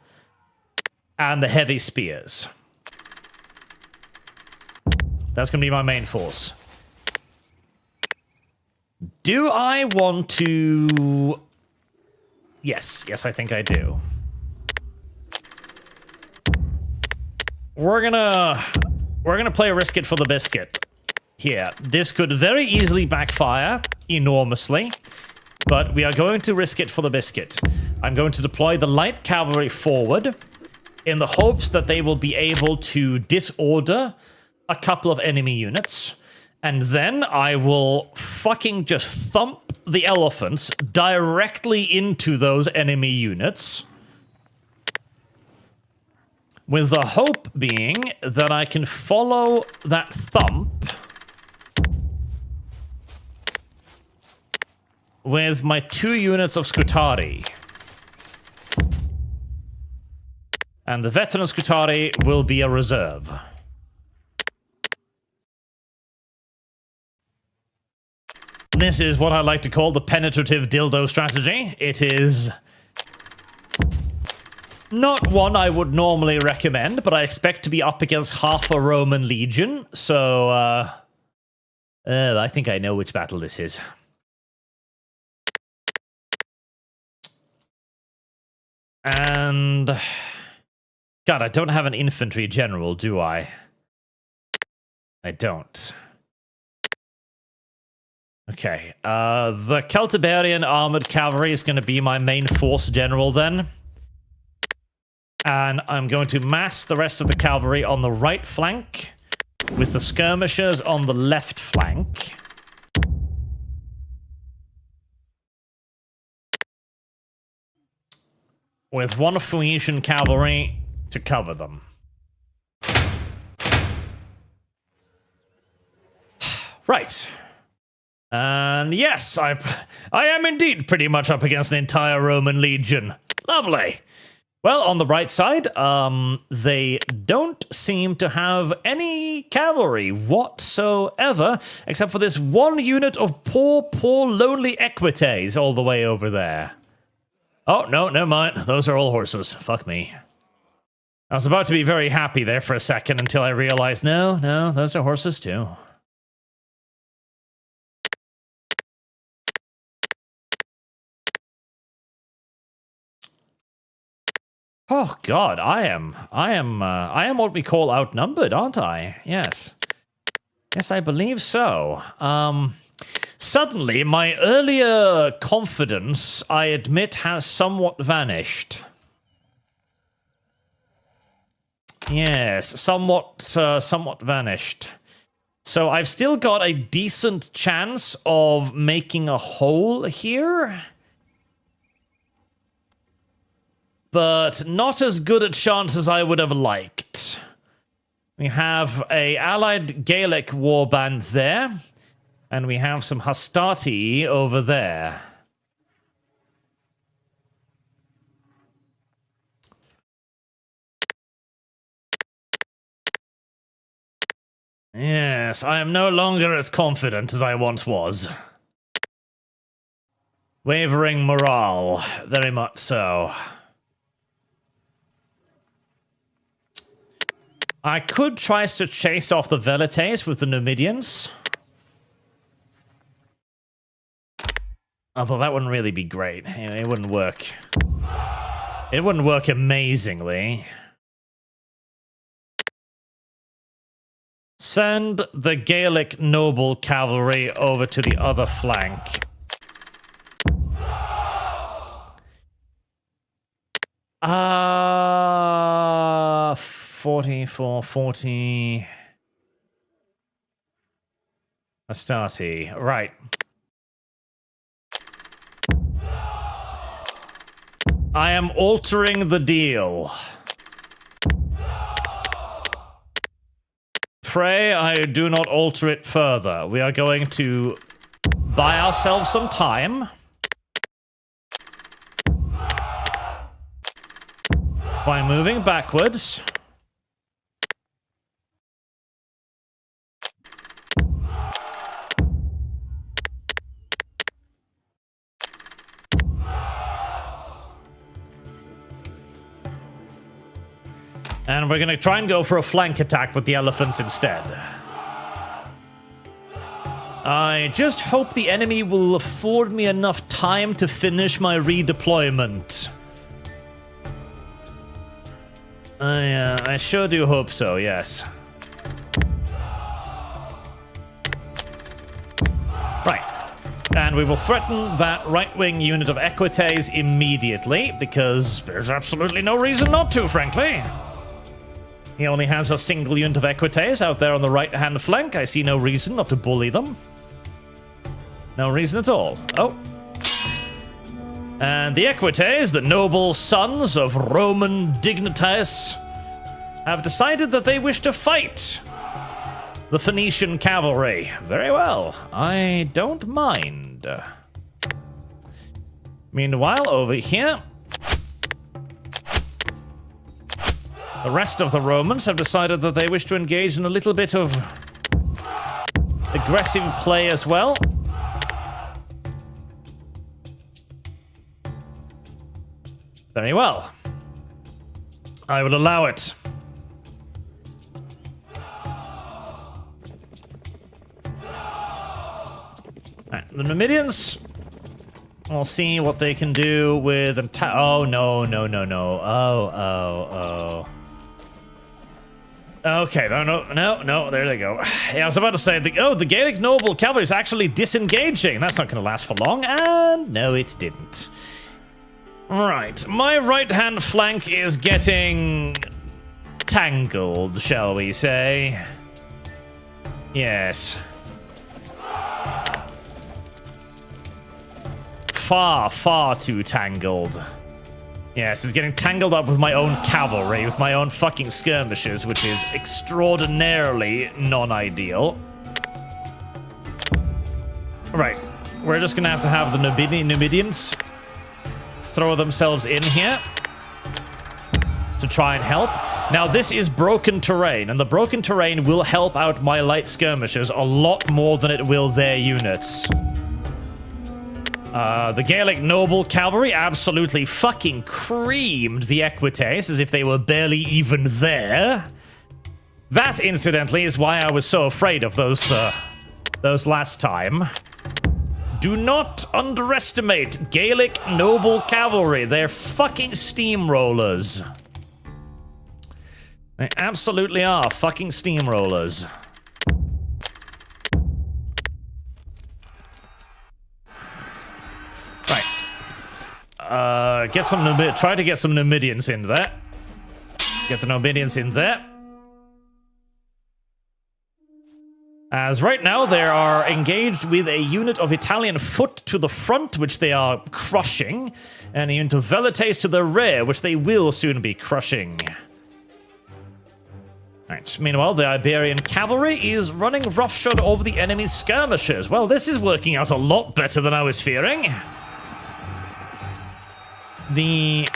and the Heavy Spears. That's going to be my main force. Do I want to... Yes, I think I do. We're gonna play Risk It for the Biscuit here. This could very easily backfire enormously, but we are going to risk it for the biscuit. I'm going to deploy the light cavalry forward in the hopes that they will be able to disorder a couple of enemy units, and then I will fucking just thump the elephants directly into those enemy units, with the hope being that I can follow that thump with my 2 units of Scutari. And the veteran Scutari will be a reserve. This is what I like to call the penetrative dildo strategy. It is not one I would normally recommend, but I expect to be up against half a Roman legion, so I think I know which battle this is. And... God, I don't have an infantry general, do I? I don't. Okay, the Celtiberian armored cavalry is going to be my main force general then. And I'm going to mass the rest of the cavalry on the right flank, with the skirmishers on the left flank. With 1 Phoenician cavalry to cover them. Right. And yes, I am indeed pretty much up against the entire Roman legion. Lovely. Well, on the right side, they don't seem to have any cavalry whatsoever, except for this 1 unit of poor lonely equites all the way over there. Oh, no, never mind. Those are all horses. Fuck me. I was about to be very happy there for a second until I realized, no, those are horses too. Oh God, I am what we call outnumbered, aren't I? Yes. Yes, I believe so. Suddenly, my earlier confidence, I admit, has somewhat vanished. Yes, somewhat vanished. So I've still got a decent chance of making a hole here, but not as good a chance as I would have liked. We have a allied Gaelic warband there, and we have some Hastati over there. Yes, I am no longer as confident as I once was. Wavering morale, very much so. I could try to chase off the Velites with the Numidians. Although that wouldn't really be great. It wouldn't work. It wouldn't work amazingly. Send the Gaelic noble cavalry over to the other flank. 40. Astarte, right. I am altering the deal. Pray I do not alter it further. We are going to buy ourselves some time by moving backwards. And we're going to try and go for a flank attack with the elephants instead. I just hope the enemy will afford me enough time to finish my redeployment. I sure do hope so, yes. Right. And we will threaten that right-wing unit of Equites immediately, because there's absolutely no reason not to, frankly. He only has a single unit of Equites out there on the right-hand flank. I see no reason not to bully them. No reason at all. Oh. And the Equites, the noble sons of Roman dignitas, have decided that they wish to fight the Phoenician cavalry. Very well. I don't mind. Meanwhile, over here, the rest of the Romans have decided that they wish to engage in a little bit of aggressive play as well. Very well. I will allow it. Right, the Numidians, we'll see what they can do with... Oh, no. Oh. Okay, no, there they go. Yeah, I was about to say, the Gaelic noble cavalry is actually disengaging. That's not going to last for long, and no, it didn't. Right, my right-hand flank is getting tangled, shall we say. Yes. Far too tangled. Yes, it's getting tangled up with my own cavalry, with my own fucking skirmishers, which is extraordinarily non-ideal. Right, we're just gonna have to have the Numidians throw themselves in here to try and help. Now, this is broken terrain, and the broken terrain will help out my light skirmishers a lot more than it will their units. The Gaelic noble cavalry absolutely fucking creamed the Equites as if they were barely even there. That, incidentally, is why I was so afraid of those last time. Do not underestimate Gaelic noble cavalry. They're fucking steamrollers. They absolutely are fucking steamrollers. Try to get some Numidians in there. Get the Numidians in there. As right now they are engaged with a unit of Italian foot to the front, which they are crushing, and a unit of Velites to the rear, which they will soon be crushing. Right, meanwhile, the Iberian cavalry is running roughshod over the enemy's skirmishers. Well, this is working out a lot better than I was fearing. The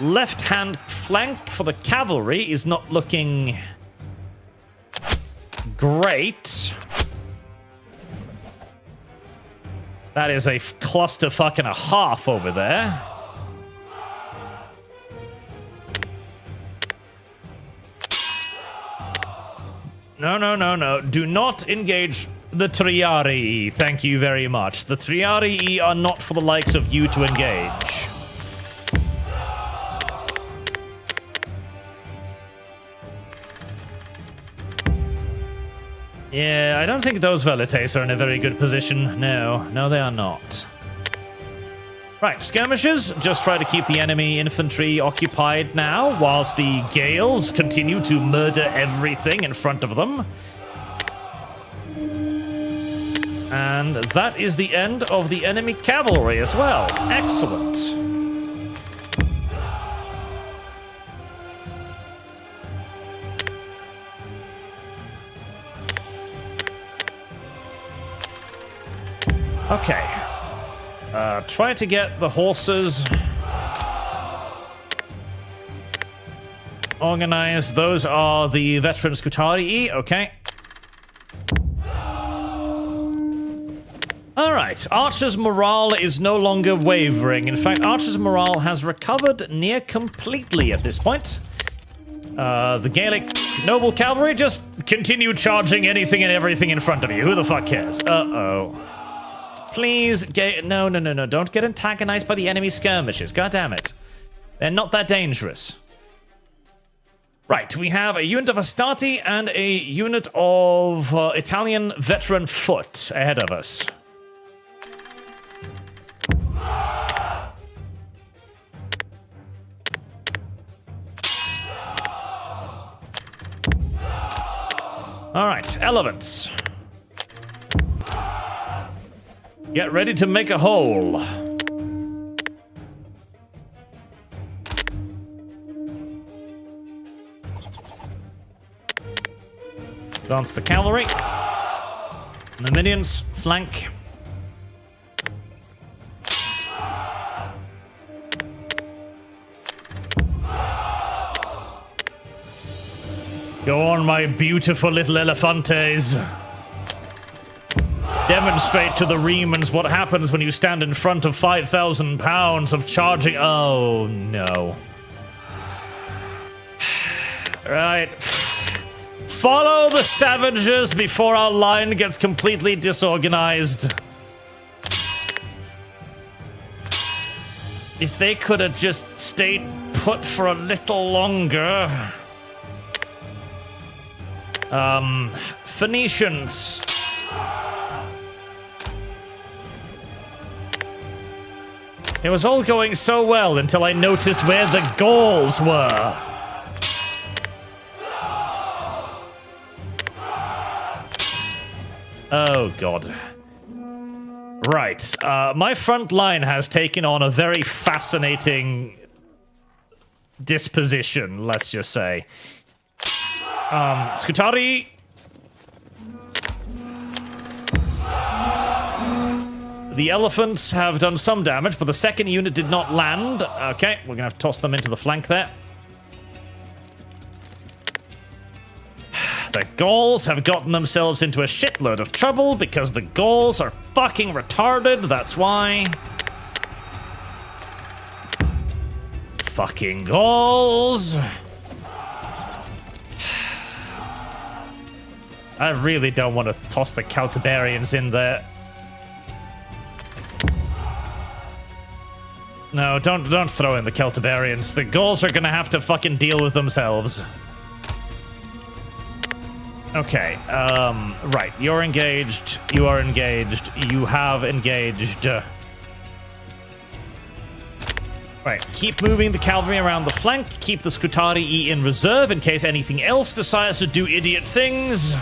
left-hand flank for the cavalry is not looking great. That is a clusterfuck and a half over there. No. Do not engage the Triarii. Thank you very much. The Triarii are not for the likes of you to engage. Yeah, I don't think those Velites are in a very good position. No, they are not. Right, skirmishers, just try to keep the enemy infantry occupied now, whilst the Gales continue to murder everything in front of them. And that is the end of the enemy cavalry as well. Excellent. Okay. Try to get the horses organized. Those are the veteran Scutarii. Okay. Alright, Archer's morale is no longer wavering. In fact, Archer's morale has recovered near completely at this point. The Gaelic Noble Cavalry, just continue charging anything and everything in front of you. Who the fuck cares? Uh-oh. Please, no, don't get antagonized by the enemy skirmishes. God damn it. They're not that dangerous. Right, we have a unit of Astati and a unit of Italian veteran foot ahead of us. All right, elephants. Get ready to make a hole. Advance the cavalry. And the minions flank. Go on, my beautiful little elephantes. Demonstrate to the Remans what happens when you stand in front of 5,000 pounds of charging. Oh, no. Right. Follow the savages before our line gets completely disorganized. If they could have just stayed put for a little longer. Phoenicians. It was all going so well until I noticed where the Gauls were. Oh, God. Right. My front line has taken on a very fascinating disposition, let's just say. Scutari. The elephants have done some damage, but the second unit did not land. Okay, we're gonna have to toss them into the flank there. The Gauls have gotten themselves into a shitload of trouble because the Gauls are fucking retarded, that's why. Fucking Gauls. I really don't want to toss the Celtiberians in there. No, don't throw in the Celtiberians. The Gauls are gonna have to fucking deal with themselves. Okay, right. You're engaged. You are engaged. You have engaged. Right, keep moving the cavalry around the flank. Keep the Scutarii in reserve in case anything else decides to do idiot things.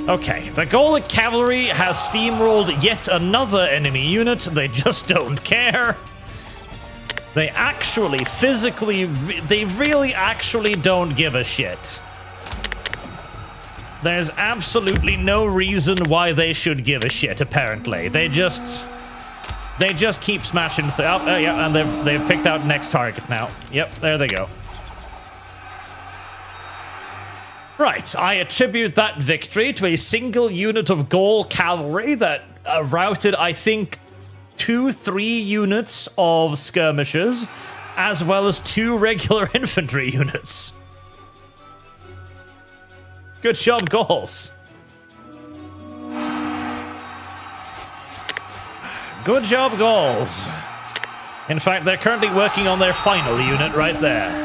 Okay, the Gaulic cavalry has steamrolled yet another enemy unit. They just don't care. They actually physically, they really actually don't give a shit. There's absolutely no reason why they should give a shit, apparently. They just keep smashing yeah, and they've picked out next target now. Yep, there they go. Right, I attribute that victory to a single unit of Gaul cavalry that routed, I think, 2-3 units of skirmishers, as well as 2 regular infantry units. Good job, Gauls. Good job, Gauls. In fact, they're currently working on their final unit right there.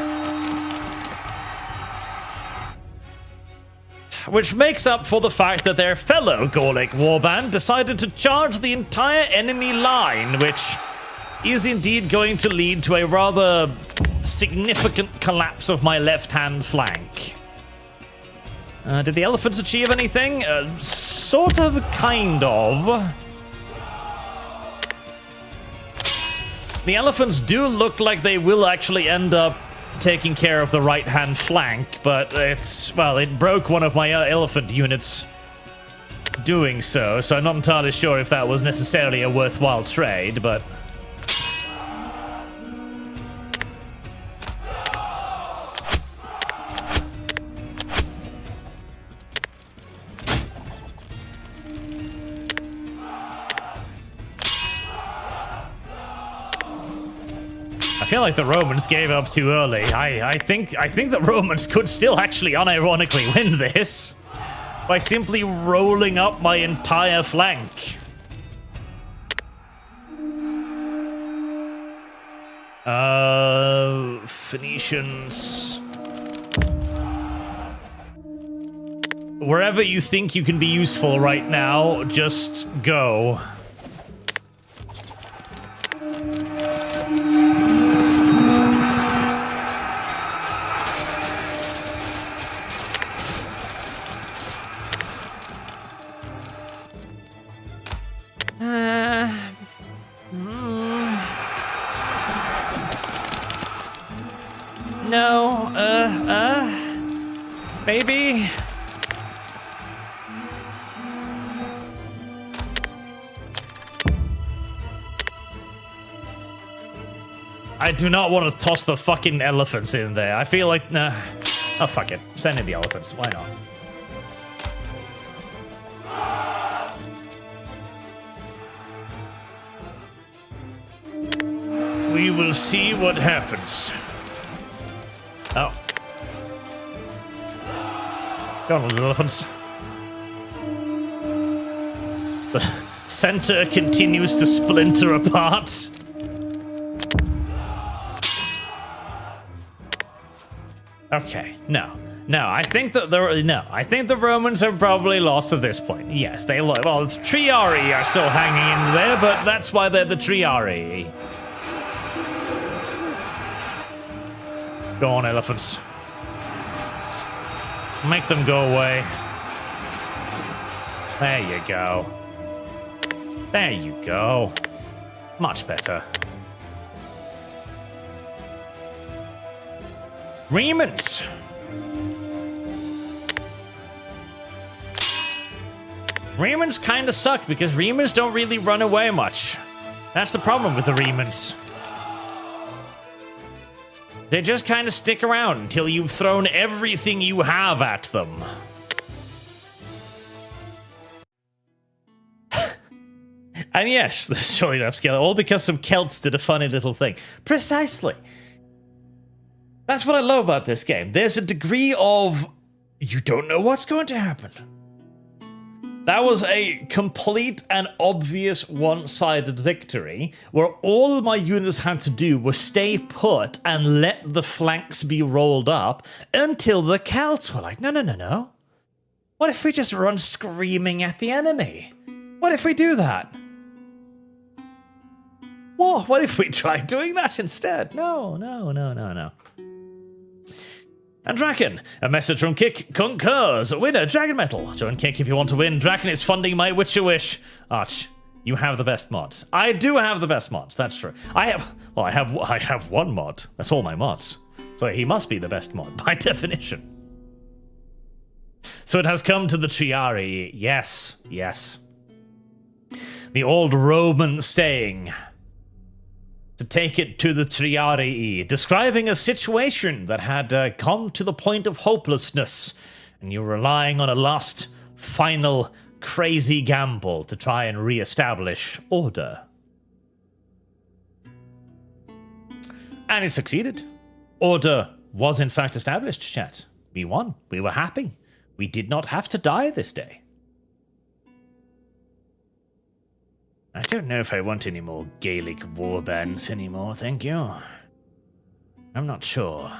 Which makes up for the fact that their fellow Gaulic warband decided to charge the entire enemy line, which is indeed going to lead to a rather significant collapse of my left-hand flank. Did the elephants achieve anything? Sort of, kind of. The elephants do look like they will actually end up taking care of the right-hand flank, but it's, well, it broke one of my elephant units up doing so, so I'm not entirely sure if that was necessarily a worthwhile trade, but... I feel like the Romans gave up too early. I think the Romans could still actually unironically win this by simply rolling up my entire flank. Phoenicians. Wherever you think you can be useful right now, just go. Maybe? I do not want to toss the fucking elephants in there. I feel like, nah. Oh, fuck it. Send in the elephants. Why not? We will see what happens. Oh. Go on, little elephants. The center continues to splinter apart. Okay, no. I think that I think the Romans have probably lost at this point. Yes, they lost. Well, the Triarii are still hanging in there, but that's why they're the Triarii. Go on, elephants. Make them go away. There you go. There you go. Much better. Remans. Remans kind of suck because Remans don't really run away much. That's the problem with the Remans. They just kind of stick around until you've thrown everything you have at them. And yes, the showing upscale, all because some Celts did a funny little thing. Precisely. That's what I love about this game. There's a degree of you don't know what's going to happen. That was a complete and obvious one-sided victory, where all my units had to do was stay put and let the flanks be rolled up until the Celts were like, no. What if we just run screaming at the enemy? What if we do that? What if we try doing that instead? No. And Draken, a message from Kick concurs. Winner, Dragon Metal. Join Kick if you want to win. Draken is funding my Witcher wish. Arch, you have the best mods. I do have the best mods, that's true. I have one mod. That's all my mods. So he must be the best mod, by definition. So it has come to the Triarii. Yes. The old Roman saying, to take it to the Triarii, describing a situation that had come to the point of hopelessness, and you're relying on a last, final, crazy gamble to try and re-establish order. And it succeeded. Order was in fact established, chat. We won. We were happy. We did not have to die this day. I don't know if I want any more Gaelic warbands anymore, thank you. I'm not sure.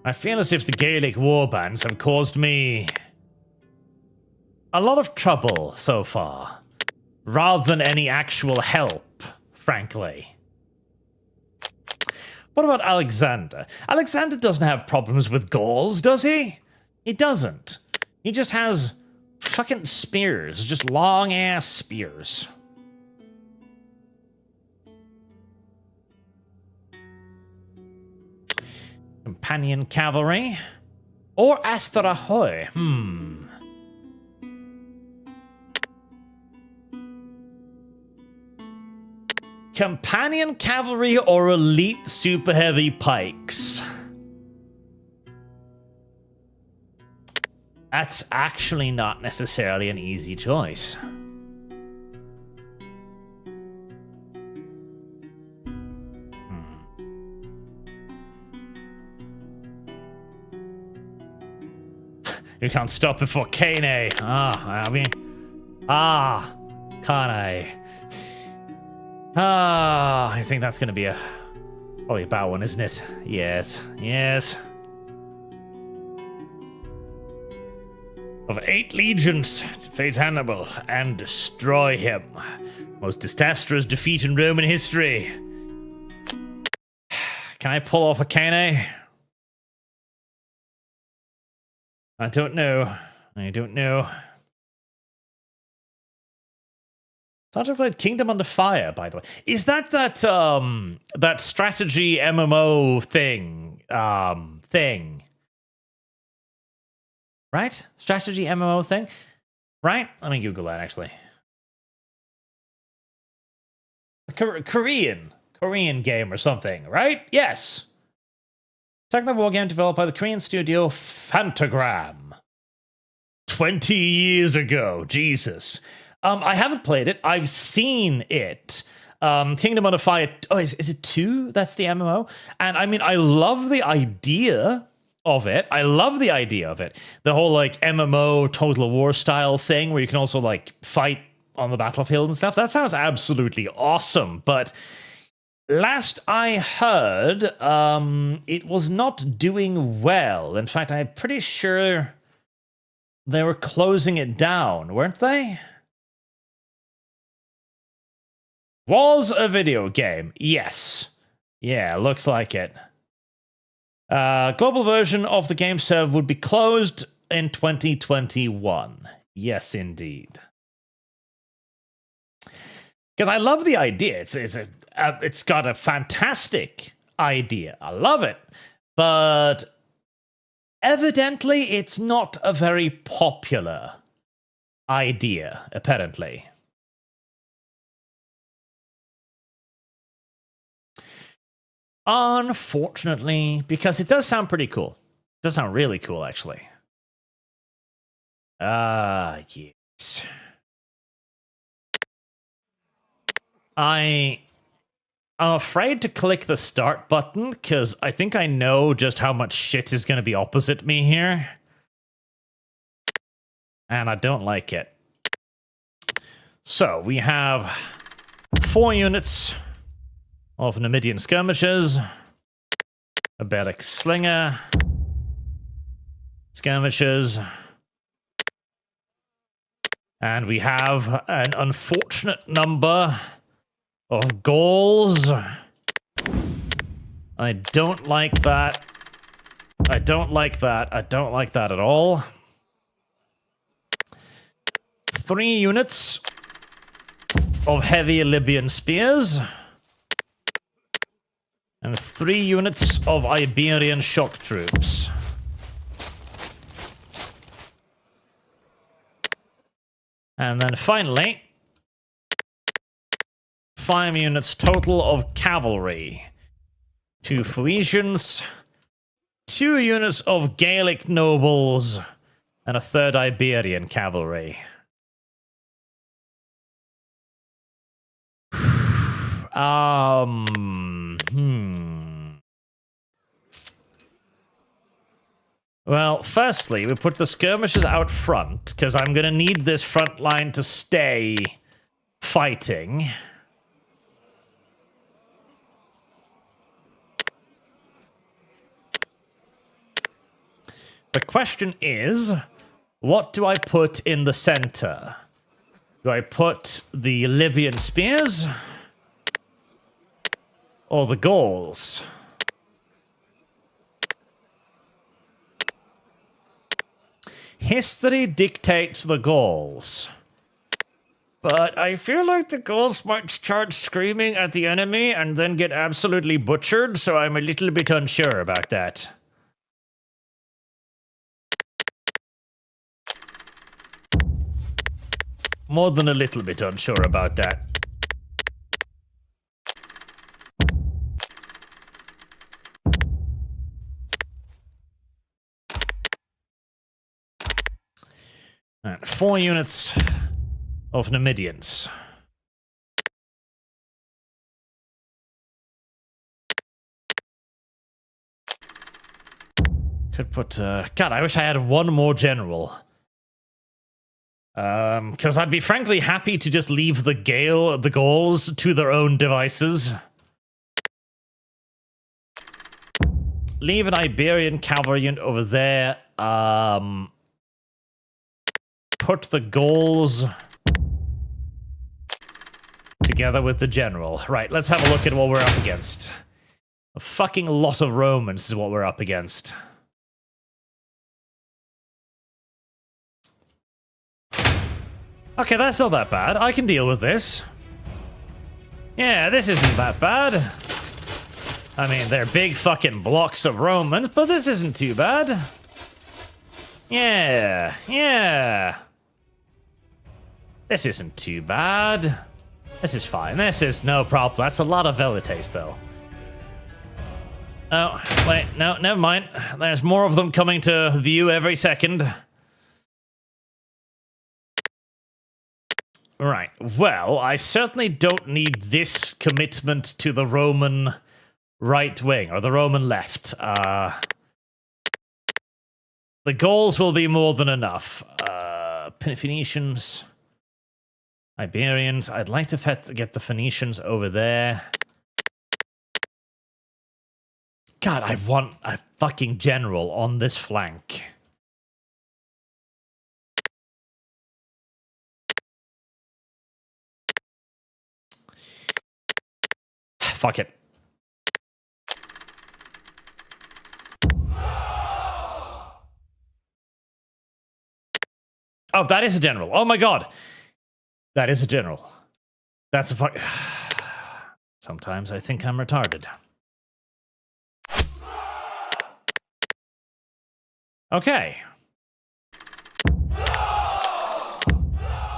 I feel as if the Gaelic warbands have caused me a lot of trouble so far, rather than any actual help, frankly. What about Alexander? Alexander doesn't have problems with Gauls, does he? He doesn't. He just has fucking spears, just long-ass spears. Companion cavalry. Or Asterahoy. Companion cavalry or elite super heavy pikes? That's actually not necessarily an easy choice. You can't stop before Kane. Can't I? I think that's going to be probably a bad one, isn't it? Yes. Of 8 legions to face Hannibal and destroy him. Most disastrous defeat in Roman history. Can I pull off a Kane? I don't know. Thought I played Kingdom Under Fire, by the way. Is that strategy MMO thing? Right? Strategy MMO thing? Right? Let me Google that, actually. Korean game or something, right? Yes. Technical war game developed by the Korean studio Fantagram. 20 years ago. Jesus. I haven't played it. I've seen it. Kingdom Under Fire. Oh, is it 2? That's the MMO? And I mean, I love the idea of it. The whole like MMO Total War style thing where you can also like fight on the battlefield and stuff. That sounds absolutely awesome. But last I heard, it was not doing well. In fact, I'm pretty sure they were closing it down, weren't they? Was a video game. Yes. Yeah, looks like it. Global version of the game server would be closed in 2021. Yes, indeed. Because I love the idea. It's got a fantastic idea. I love it. But evidently, it's not a very popular idea, apparently. Unfortunately, because it does sound pretty cool. It does sound really cool, actually. Yes. I'm afraid to click the start button because I think I know just how much shit is going to be opposite me here. And I don't like it. So we have 4 units of Numidian skirmishers, a Bellic slinger, skirmishers, and we have an unfortunate number of Gauls. I don't like that. I don't like that at all. 3 units of heavy Libyan spears. And 3 units of Iberian shock troops. And then finally, 5 units total of cavalry. 2 Phoenicians, 2 units of Gaelic nobles, and a 3rd Iberian cavalry. Well, firstly, we put the skirmishers out front, because I'm going to need this front line to stay fighting. The question is, what do I put in the center? Do I put the Libyan spears? Or the Gauls? History dictates the Gauls. But I feel like the Gauls might start screaming at the enemy and then get absolutely butchered, so I'm a little bit unsure about that. More than a little bit unsure about that. Right, 4 units of Numidians. Could put... God, I wish I had one more general. Because I'd be frankly happy to just leave the Gauls to their own devices. Leave an Iberian cavalry unit over there. Put the Gauls together with the general. Right, let's have a look at what we're up against. A fucking lot of Romans is what we're up against. Okay, that's not that bad. I can deal with this. Yeah, this isn't that bad. I mean, they're big fucking blocks of Romans, but this isn't too bad. Yeah, yeah. This isn't too bad. This is fine. This is no problem. That's a lot of velites, though. Oh, wait, no, never mind. There's more of them coming to view every second. Right, well, I certainly don't need this commitment to the Roman right wing, or the Roman left. The Gauls will be more than enough. Phoenicians, Iberians, I'd like to get the Phoenicians over there. God, I want a fucking general on this flank. Fuck it. Oh, that is a general. Oh my god. That is a general. That's a fuck. Sometimes I think I'm retarded. Okay.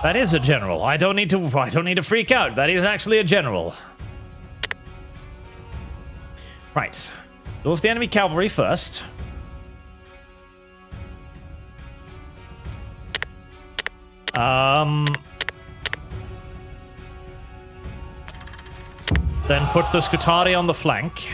That is a general. I don't need to freak out. That is actually a general. Right. Go with the enemy cavalry first. Then put the Scutari on the flank.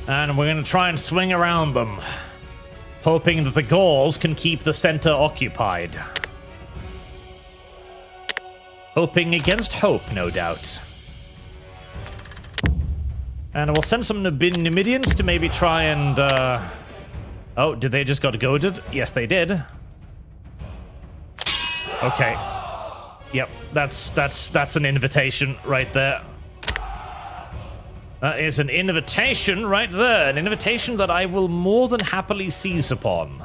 And we're going to try and swing around them, hoping that the Gauls can keep the center occupied. Hoping against hope, no doubt. And we'll send some Numidians to maybe try and... Oh, did they just got goaded? Yes, they did. Okay. Yep, that's an invitation right there. That is an invitation right there. An invitation that I will more than happily seize upon.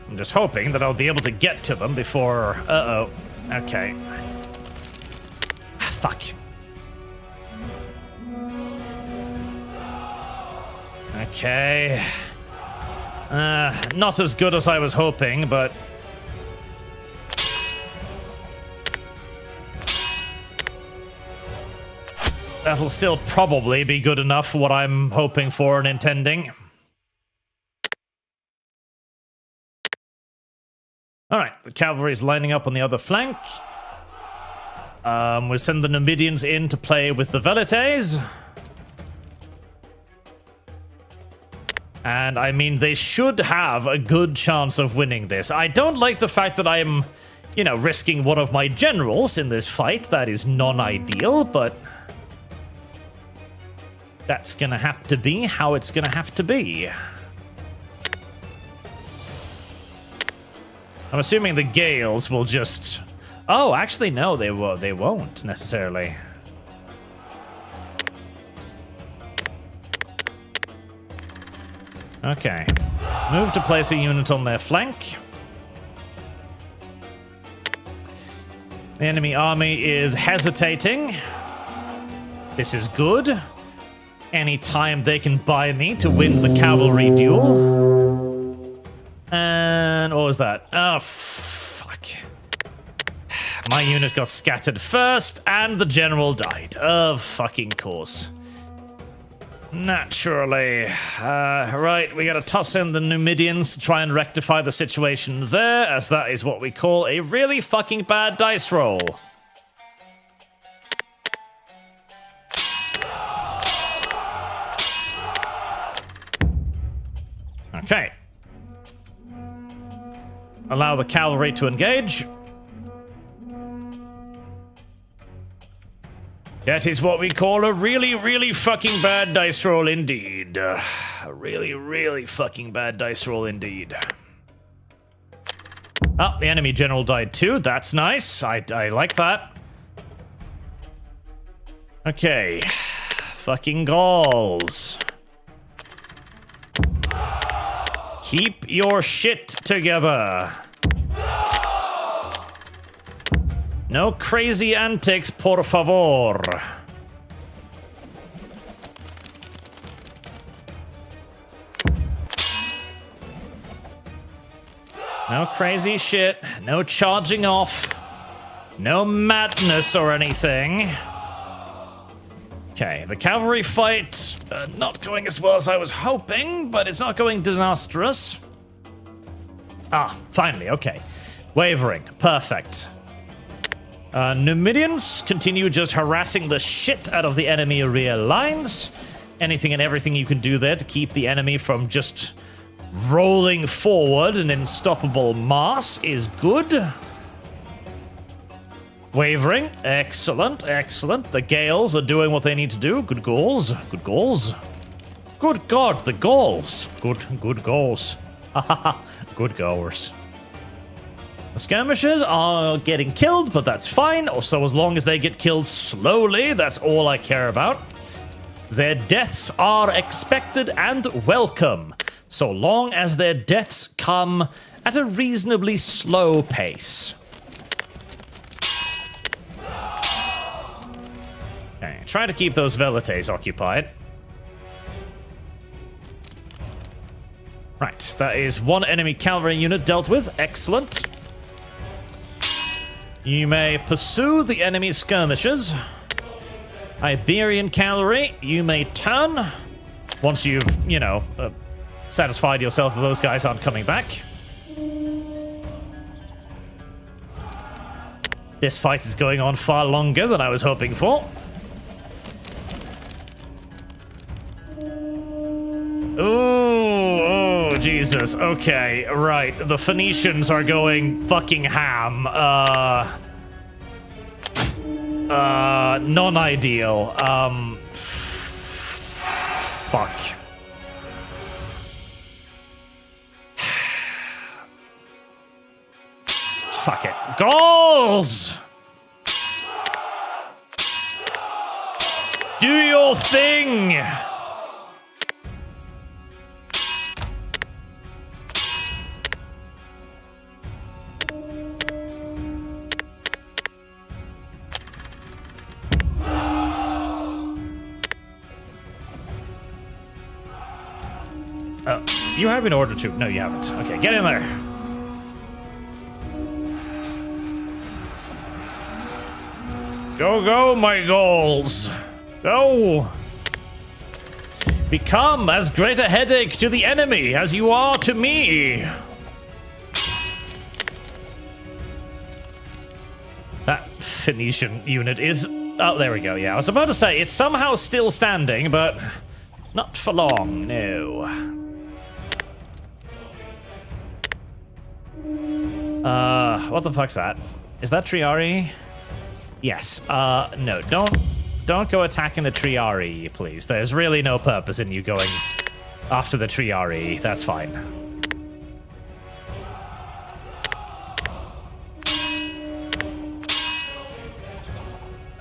I'm just hoping that I'll be able to get to them before... Uh-oh. Okay. Fuck. Okay. Not as good as I was hoping, but... That'll still probably be good enough for what I'm hoping for and intending. Alright, the cavalry's lining up on the other flank. We'll send the Numidians in to play with the velites. And, I mean, they should have a good chance of winning this. I don't like the fact that I'm, you know, risking one of my generals in this fight. That is non-ideal, but... that's gonna have to be how it's gonna have to be. I'm assuming the Gales will just... Oh, actually, no, they won't, necessarily. Okay. Move to place a unit on their flank. The enemy army is hesitating. This is good. any time they can buy me to win the cavalry duel. And what was that? Oh, fuck. My unit got scattered first, and the general died. Of fucking course. Naturally. Right, we gotta toss in the Numidians to try and rectify the situation there, as that is what we call a really fucking bad dice roll. Okay. Allow the cavalry to engage. That is what we call a really, really fucking bad dice roll indeed. A really, really fucking bad dice roll indeed. Oh, the enemy general died too. That's nice. I like that. Okay. Fucking Gauls. Keep your shit together. No crazy antics, por favor. No crazy shit. No charging off. No madness or anything. Okay, the cavalry fight, not going as well as I was hoping, but it's not going disastrous. Ah, finally, okay. Wavering, perfect. Numidians continue just harassing the shit out of the enemy rear lines. Anything and everything you can do there to keep the enemy from just rolling forward an unstoppable mass is good. Wavering, excellent, excellent. The Gales are doing what they need to do. Good goals, good goals. Good God, the Gauls. Good goals. Hahaha, good goers. The skirmishers are getting killed, but that's fine. Also, as long as they get killed slowly, that's all I care about. Their deaths are expected and welcome, so long as their deaths come at a reasonably slow pace. Okay, try to keep those velites occupied. Right, that is one enemy cavalry unit dealt with. Excellent. You may pursue the enemy skirmishers. Iberian cavalry, you may turn. Once you've, satisfied yourself that those guys aren't coming back. This fight is going on far longer than I was hoping for. Oh, Jesus. Okay, right. The Phoenicians are going fucking ham. Non-ideal. Fuck. Fuck it. Gauls! Do your thing! You have an order to. No, you haven't. Okay, get in there. Go, go, my Gauls. Go. Become as great a headache to the enemy as you are to me. That Phoenician unit is... Oh, there we go, yeah. I was about to say, it's somehow still standing, but not for long, no. What the fuck's that? Is that Triari? Yes. No, don't go attacking the Triari, please. There's really no purpose in you going after the Triari. That's fine.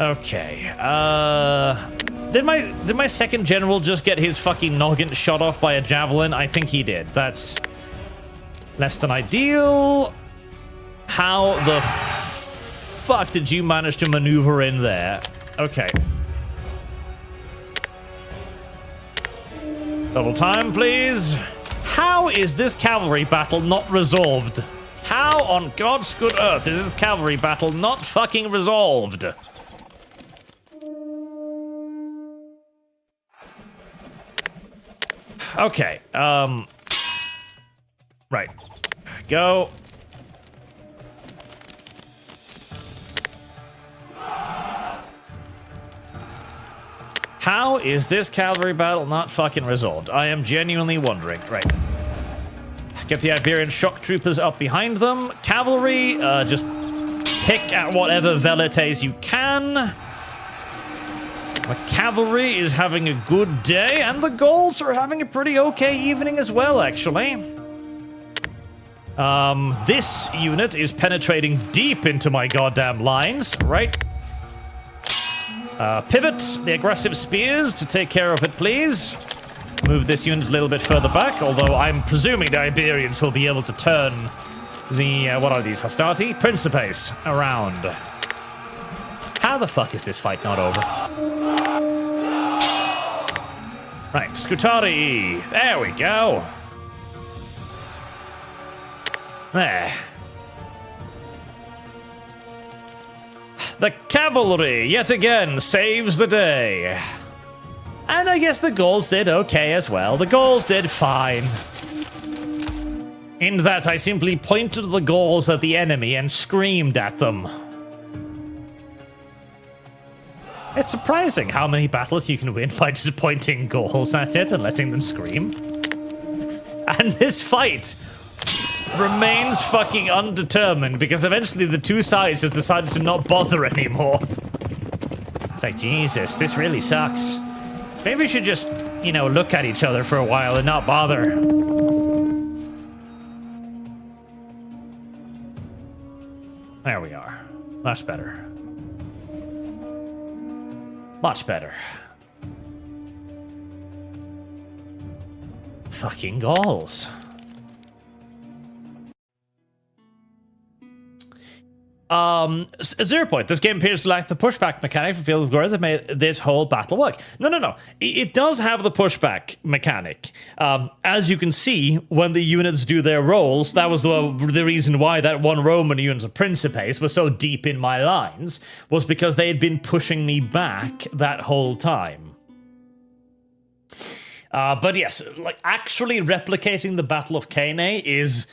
Okay. Did my second general just get his fucking noggin shot off by a javelin? I think he did. That's less than ideal. How the fuck did you manage to maneuver in there? Okay. Double time, please. How is this cavalry battle not resolved? How on God's good earth is this cavalry battle not fucking resolved? Okay, right. Go. How is this cavalry battle not fucking resolved? I am genuinely wondering. Right. Get the Iberian shock troopers up behind them. Cavalry, just pick at whatever velites you can. The cavalry is having a good day, and the Gauls are having a pretty okay evening as well, actually. This unit is penetrating deep into my goddamn lines, right? Pivot the aggressive spears to take care of it, please. Move this unit a little bit further back, although I'm presuming the Iberians will be able to turn the, what are these, Hastati? Principes around. How the fuck is this fight not over? Right, Scutari. There we go. There. The cavalry, yet again, saves the day. And I guess the Gauls did okay as well. The Gauls did fine. In that I simply pointed the Gauls at the enemy and screamed at them. It's surprising how many battles you can win by just pointing Gauls at it and letting them scream. And this fight remains fucking undetermined because eventually the two sides just decided to not bother anymore. It's like, Jesus, this really sucks. Maybe we should just, you know, look at each other for a while and not bother. There we are. Much better. Much better. Fucking Gauls. Zero point. This game appears to lack the pushback mechanic from Field of Glory that made this whole battle work. No. It does have the pushback mechanic. As you can see, when the units do their rolls, that was the reason why that one Roman unit of Principes was so deep in my lines, was because they had been pushing me back that whole time. But yes, like actually replicating the Battle of Cannae is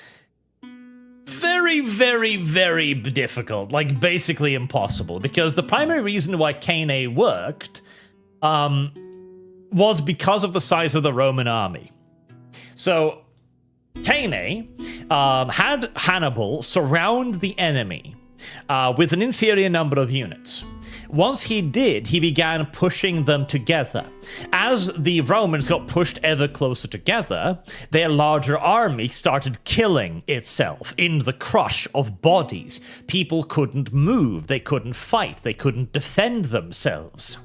very, very, very difficult, like basically impossible, because the primary reason why Cannae worked was because of the size of the Roman army. So Cannae had Hannibal surround the enemy with an inferior number of units. Once he did, he began pushing them together. As the Romans got pushed ever closer together, their larger army started killing itself in the crush of bodies. People couldn't move, they couldn't fight, they couldn't defend themselves.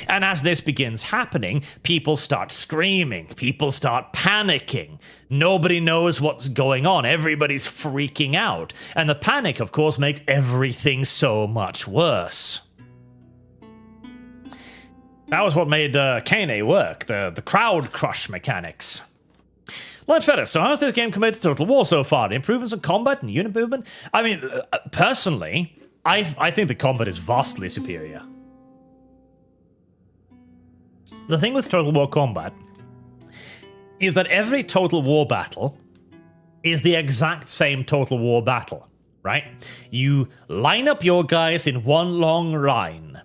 And as this begins happening, people start screaming, people start panicking. Nobody knows what's going on, everybody's freaking out. And the panic, of course, makes everything so much worse. That was what made Cannae work, the crowd crush mechanics. Lightfeather, so how's this game compared to Total War so far? The improvements in combat and unit movement? I mean, personally, I think the combat is vastly superior. The thing with Total War combat is that every Total War battle is the exact same Total War battle, right? You line up your guys in one long line.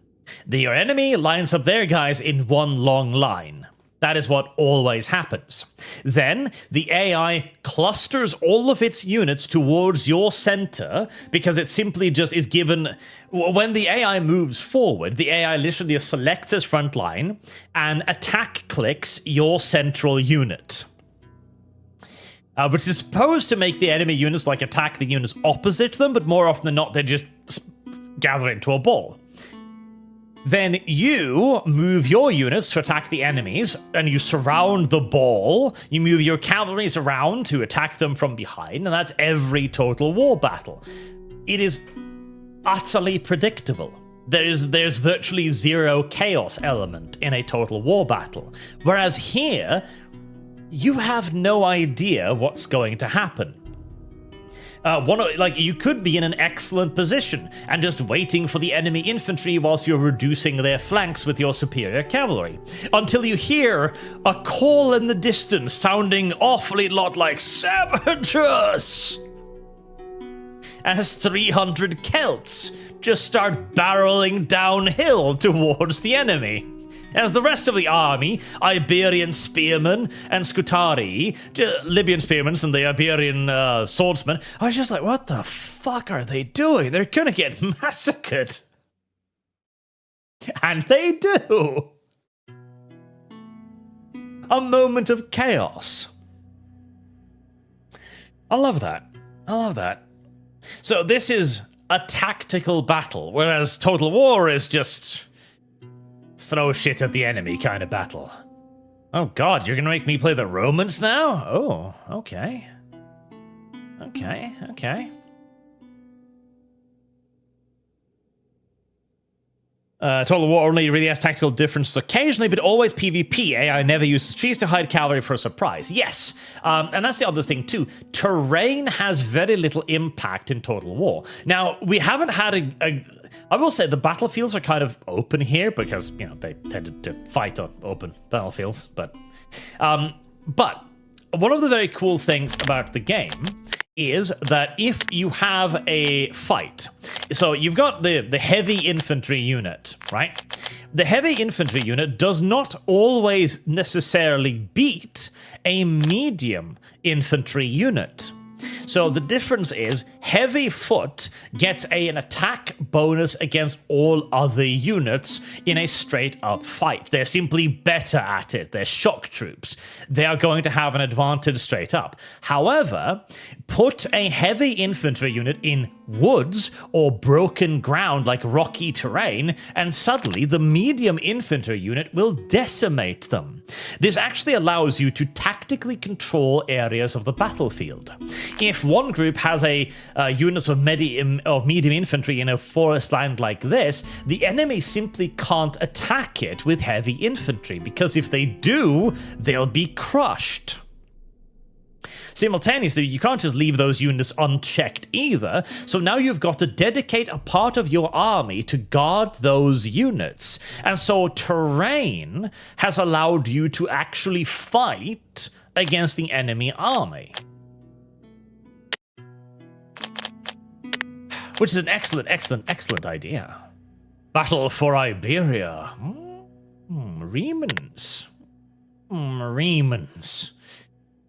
Your enemy lines up their guys in one long line. That is what always happens. Then, the AI clusters all of its units towards your center because it simply just is given... When the AI moves forward, the AI literally just selects its front line and attack clicks your central unit. Which is supposed to make the enemy units attack the units opposite them, but more often than not, they just gather into a ball. Then you move your units to attack the enemies, and you surround the ball. You move your cavalries around to attack them from behind, and that's every Total War battle. It is utterly predictable. There's virtually zero chaos element in a Total War battle. Whereas here, you have no idea what's going to happen. You could be in an excellent position and just waiting for the enemy infantry whilst you're reducing their flanks with your superior cavalry, until you hear a call in the distance sounding awfully lot like Savages, as 300 Celts just start barreling downhill towards the enemy. As the rest of the army, Iberian spearmen and Scutari, Libyan spearmen and the Iberian swordsmen, are just like, what the fuck are they doing? They're gonna get massacred. And they do. A moment of chaos. I love that. I love that. So this is a tactical battle, whereas Total War is just throw shit at the enemy kind of battle. Oh god, you're gonna make me play the Romans now? Oh, okay. Okay. Total War only really has tactical differences occasionally, but always PvP. AI never uses trees to hide cavalry for a surprise. Yes, and that's the other thing too. Terrain has very little impact in Total War. Now, we haven't had I will say the battlefields are kind of open here because, you know, they tended to fight on open battlefields. But one of the very cool things about the game is that if you have a fight, so you've got the heavy infantry unit, right? The heavy infantry unit does not always necessarily beat a medium infantry unit. So the difference is heavy foot gets an attack bonus against all other units in a straight up fight. They're simply better at it. They're shock troops. They are going to have an advantage straight up. However, put a heavy infantry unit in woods or broken ground like rocky terrain, and suddenly the medium infantry unit will decimate them. This actually allows you to tactically control areas of the battlefield. If one group has a units of medium infantry in a forest land like this, the enemy simply can't attack it with heavy infantry, because if they do, they'll be crushed. Simultaneously, you can't just leave those units unchecked either, so now you've got to dedicate a part of your army to guard those units. And so terrain has allowed you to actually fight against the enemy army. Which is an excellent idea. Battle for Iberia. Remans. Remans.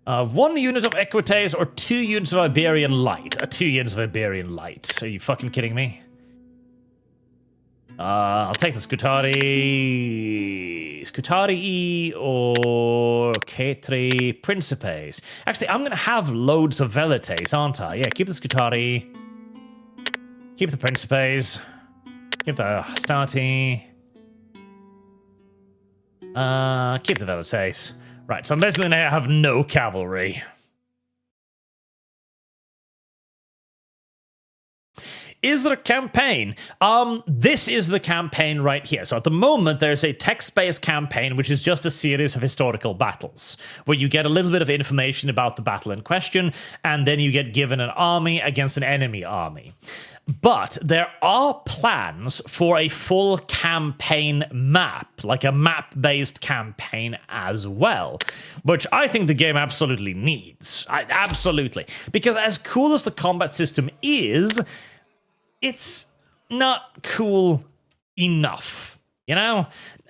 1 unit of Equites or 2 units of Iberian Light. 2 units of Iberian Light. Are you fucking kidding me? I'll take the Scutari. Scutari or K3 Principes. Actually, I'm going to have loads of Velites, aren't I? Yeah, keep the Scutari. Keep the Principes. Keep the Stati. Keep the Velites. Right, so I'm basically going to have no cavalry. Is there a campaign? This is the campaign right here. So at the moment, there's a text-based campaign, which is just a series of historical battles, where you get a little bit of information about the battle in question, and then you get given an army against an enemy army. But there are plans for a full campaign map, like a map-based campaign as well, which I think the game absolutely needs. Absolutely. Because as cool as the combat system is, it's not cool enough, you know?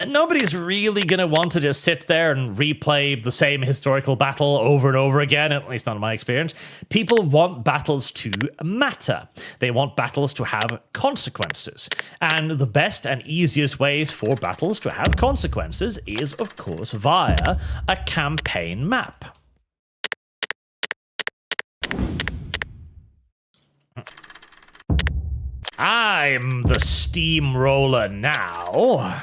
Nobody's really going to want to just sit there and replay the same historical battle over and over again, at least not in my experience. People want battles to matter. They want battles to have consequences. And the best and easiest ways for battles to have consequences is, of course, via a campaign map. I'm the steamroller now.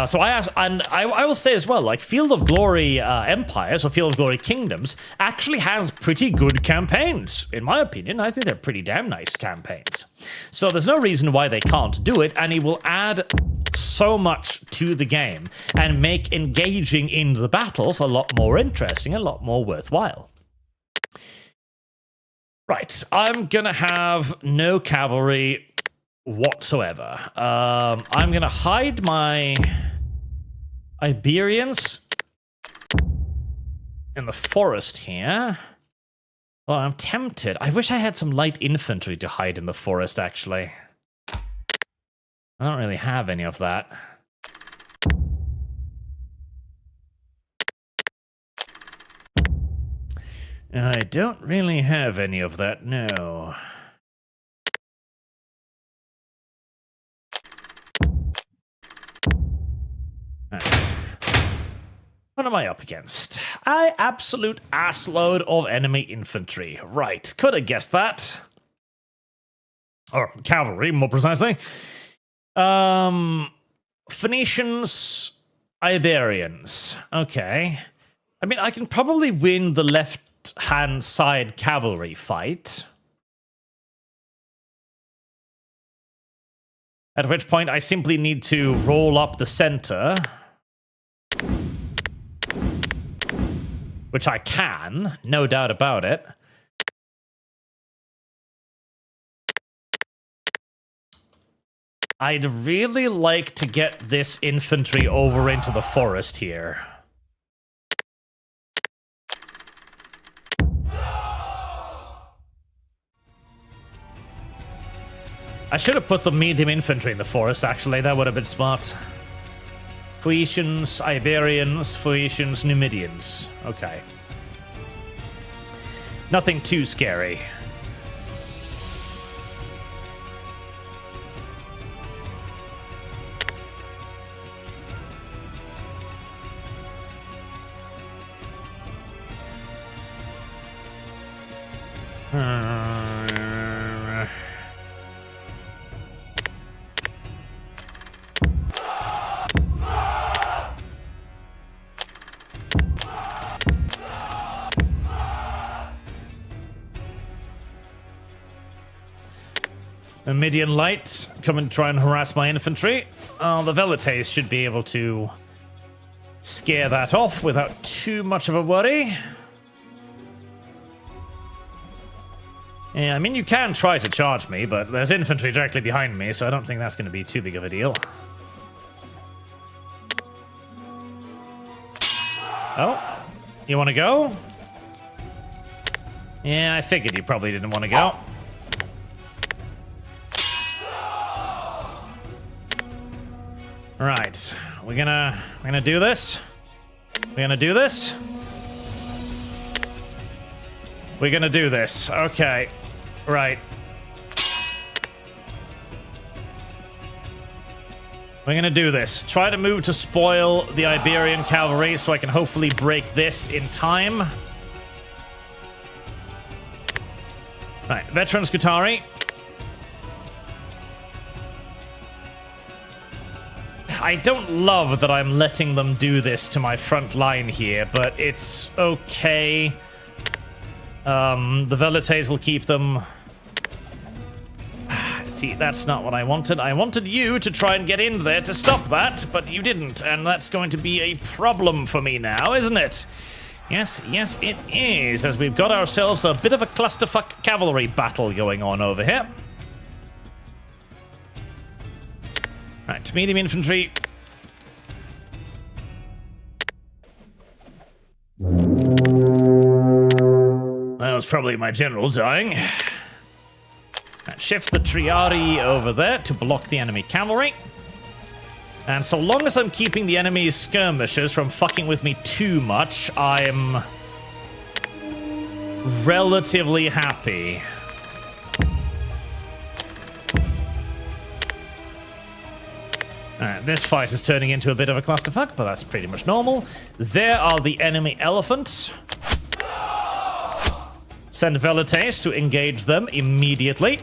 So I will say as well, like Field of Glory Empires or Field of Glory Kingdoms actually has pretty good campaigns. In my opinion, I think they're pretty damn nice campaigns. So there's no reason why they can't do it, and it will add so much to the game and make engaging in the battles a lot more interesting, a lot more worthwhile. Right, I'm gonna have no cavalry whatsoever. I'm gonna hide my Iberians in the forest here. Well, I'm tempted. I wish I had some light infantry to hide in the forest, actually. I don't really have any of that. I don't really have any of that, no. What am I up against? An absolute assload of enemy infantry. Right, could have guessed that. Or cavalry, more precisely. Phoenicians, Iberians. Okay. I mean, I can probably win the left-hand side cavalry fight. At which point I simply need to roll up the center. Which I can, no doubt about it. I'd really like to get this infantry over into the forest here. I should have put the medium infantry in the forest, actually. That would have been smart. Phoenicians, Iberians, Phoenicians, Numidians. Okay. Nothing too scary. Numidian Light, come and try and harass my infantry. The Velites should be able to scare that off without too much of a worry. Yeah, I mean, you can try to charge me, but there's infantry directly behind me, so I don't think that's going to be too big of a deal. Oh, you want to go? Yeah, I figured you probably didn't want to go. Right, we're gonna do this. We're gonna do this. We're gonna do this. Okay, right. We're gonna do this. Try to move to spoil the Iberian cavalry so I can hopefully break this in time. Right, veteran Scutari. I don't love that I'm letting them do this to my front line here, but it's okay. The Velites will keep them. See, that's not what I wanted. I wanted you to try and get in there to stop that, but you didn't, and that's going to be a problem for me now, isn't it? Yes, yes, it is, as we've got ourselves a bit of a clusterfuck cavalry battle going on over here. Right, medium infantry. That was probably my general dying. Right, shift the Triari over there to block the enemy cavalry. And so long as I'm keeping the enemy's skirmishers from fucking with me too much, I'm relatively happy. Alright, this fight is turning into a bit of a clusterfuck, but that's pretty much normal. There are the enemy elephants. Send Velites to engage them immediately.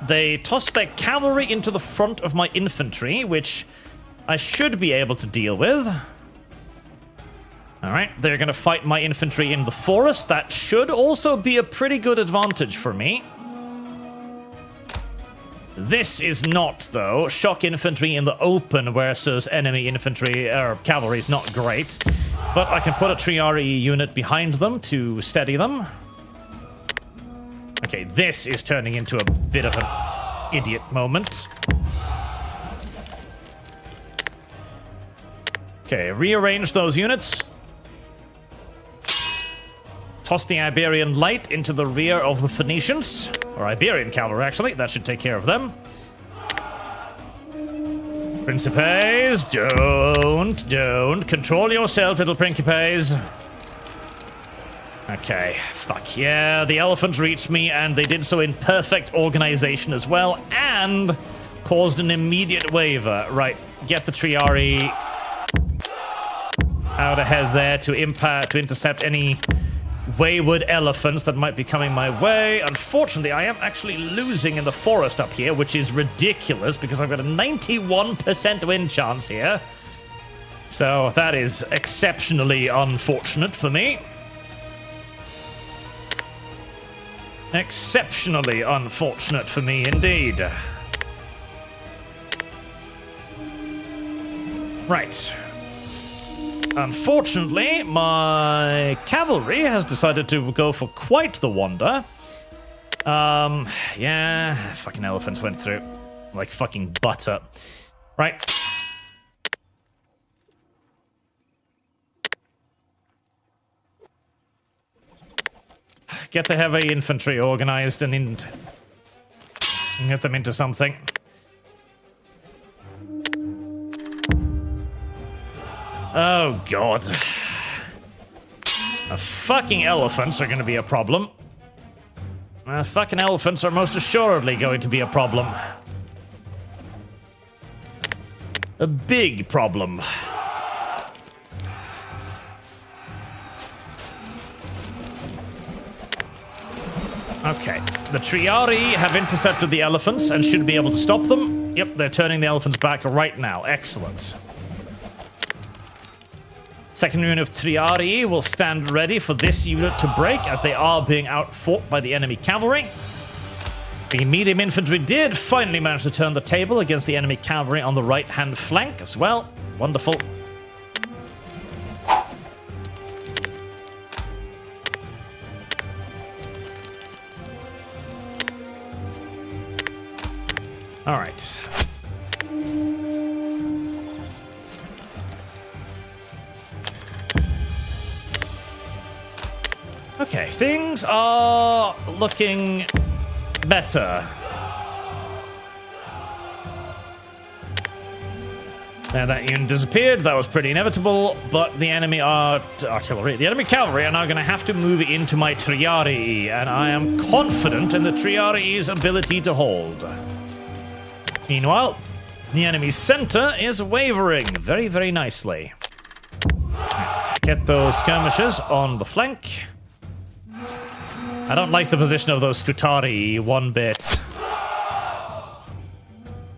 They toss their cavalry into the front of my infantry, which I should be able to deal with. Alright, they're going to fight my infantry in the forest. That should also be a pretty good advantage for me. This is not, though. Shock infantry in the open versus enemy infantry or cavalry is not great. But I can put a Triari unit behind them to steady them. Okay, this is turning into a bit of an idiot moment. Okay, rearrange those units. Toss the Iberian Light into the rear of the Phoenicians. Or Iberian cavalry, actually. That should take care of them. Principes, don't. Control yourself, little Principes. Okay, fuck yeah. The elephants reached me, and they did so in perfect organization as well, and caused an immediate waver. Right, get the Triari out ahead there to intercept any wayward elephants that might be coming my way. Unfortunately, I am actually losing in the forest up here, which is ridiculous because I've got a 91% win chance here. So that is exceptionally unfortunate for me. Exceptionally unfortunate for me indeed. Right. Unfortunately, my cavalry has decided to go for quite the wander. Yeah, fucking elephants went through like fucking butter. Right. Get the heavy infantry organized and get them into something. Oh, God. Fucking elephants are going to be a problem. Fucking elephants are most assuredly going to be a problem. A big problem. Okay, the Triari have intercepted the elephants and should be able to stop them. Yep, they're turning the elephants back right now. Excellent. Second unit of Triari will stand ready for this unit to break as they are being outfought by the enemy cavalry. The medium infantry did finally manage to turn the table against the enemy cavalry on the right-hand flank as well. Wonderful. All right. Okay, things are looking better. Now that unit disappeared, that was pretty inevitable, but the enemy artillery, the enemy cavalry are now going to have to move into my Triarii, and I am confident in the Triarii's ability to hold. Meanwhile, the enemy's center is wavering very, very nicely. Get those skirmishers on the flank. I don't like the position of those Scutarii one bit.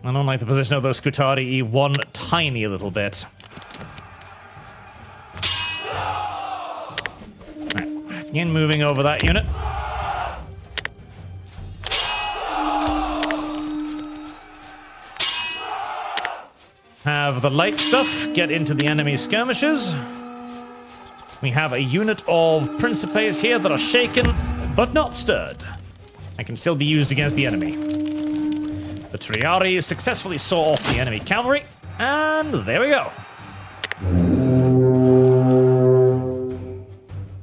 I don't like the position of those Scutarii one tiny little bit. Right, begin moving over that unit. Have the light stuff get into the enemy skirmishers. We have a unit of Principes here that are shaken, but not stirred. And can still be used against the enemy. The Triari successfully saw off the enemy cavalry, and there we go.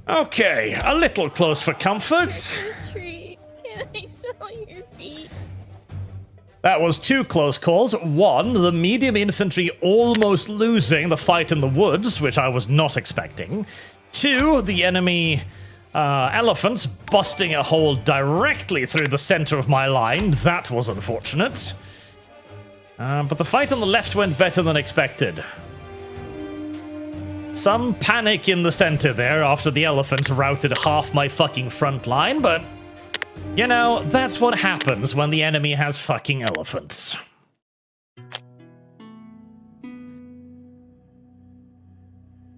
Okay, a little close for comfort. Tree. Can I smell your feet? That was two close calls. One, the medium infantry almost losing the fight in the woods, which I was not expecting. Two, the enemy elephants busting a hole directly through the center of my line. That was unfortunate. But the fight on the left went better than expected. Some panic in the center there after the elephants routed half my fucking front line, but you know, that's what happens when the enemy has fucking elephants.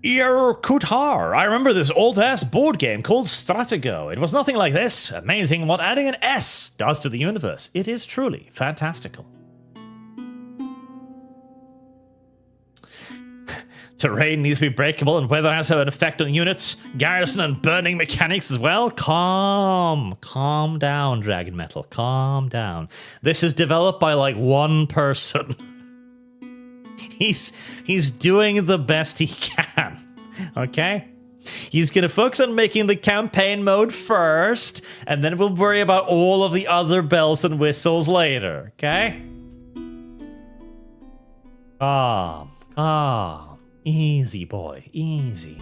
Kutar. I remember this old-ass board game called Stratego. It was nothing like this. Amazing what adding an S does to the universe. It is truly fantastical. Terrain needs to be breakable, and weather has to have an effect on units, garrison, and burning mechanics as well. Calm down, Dragon Metal. Calm down. This is developed by like one person. He's doing the best he can. Okay? He's gonna focus on making the campaign mode first, and then we'll worry about all of the other bells and whistles later. Okay? Calm. Easy, boy. Easy.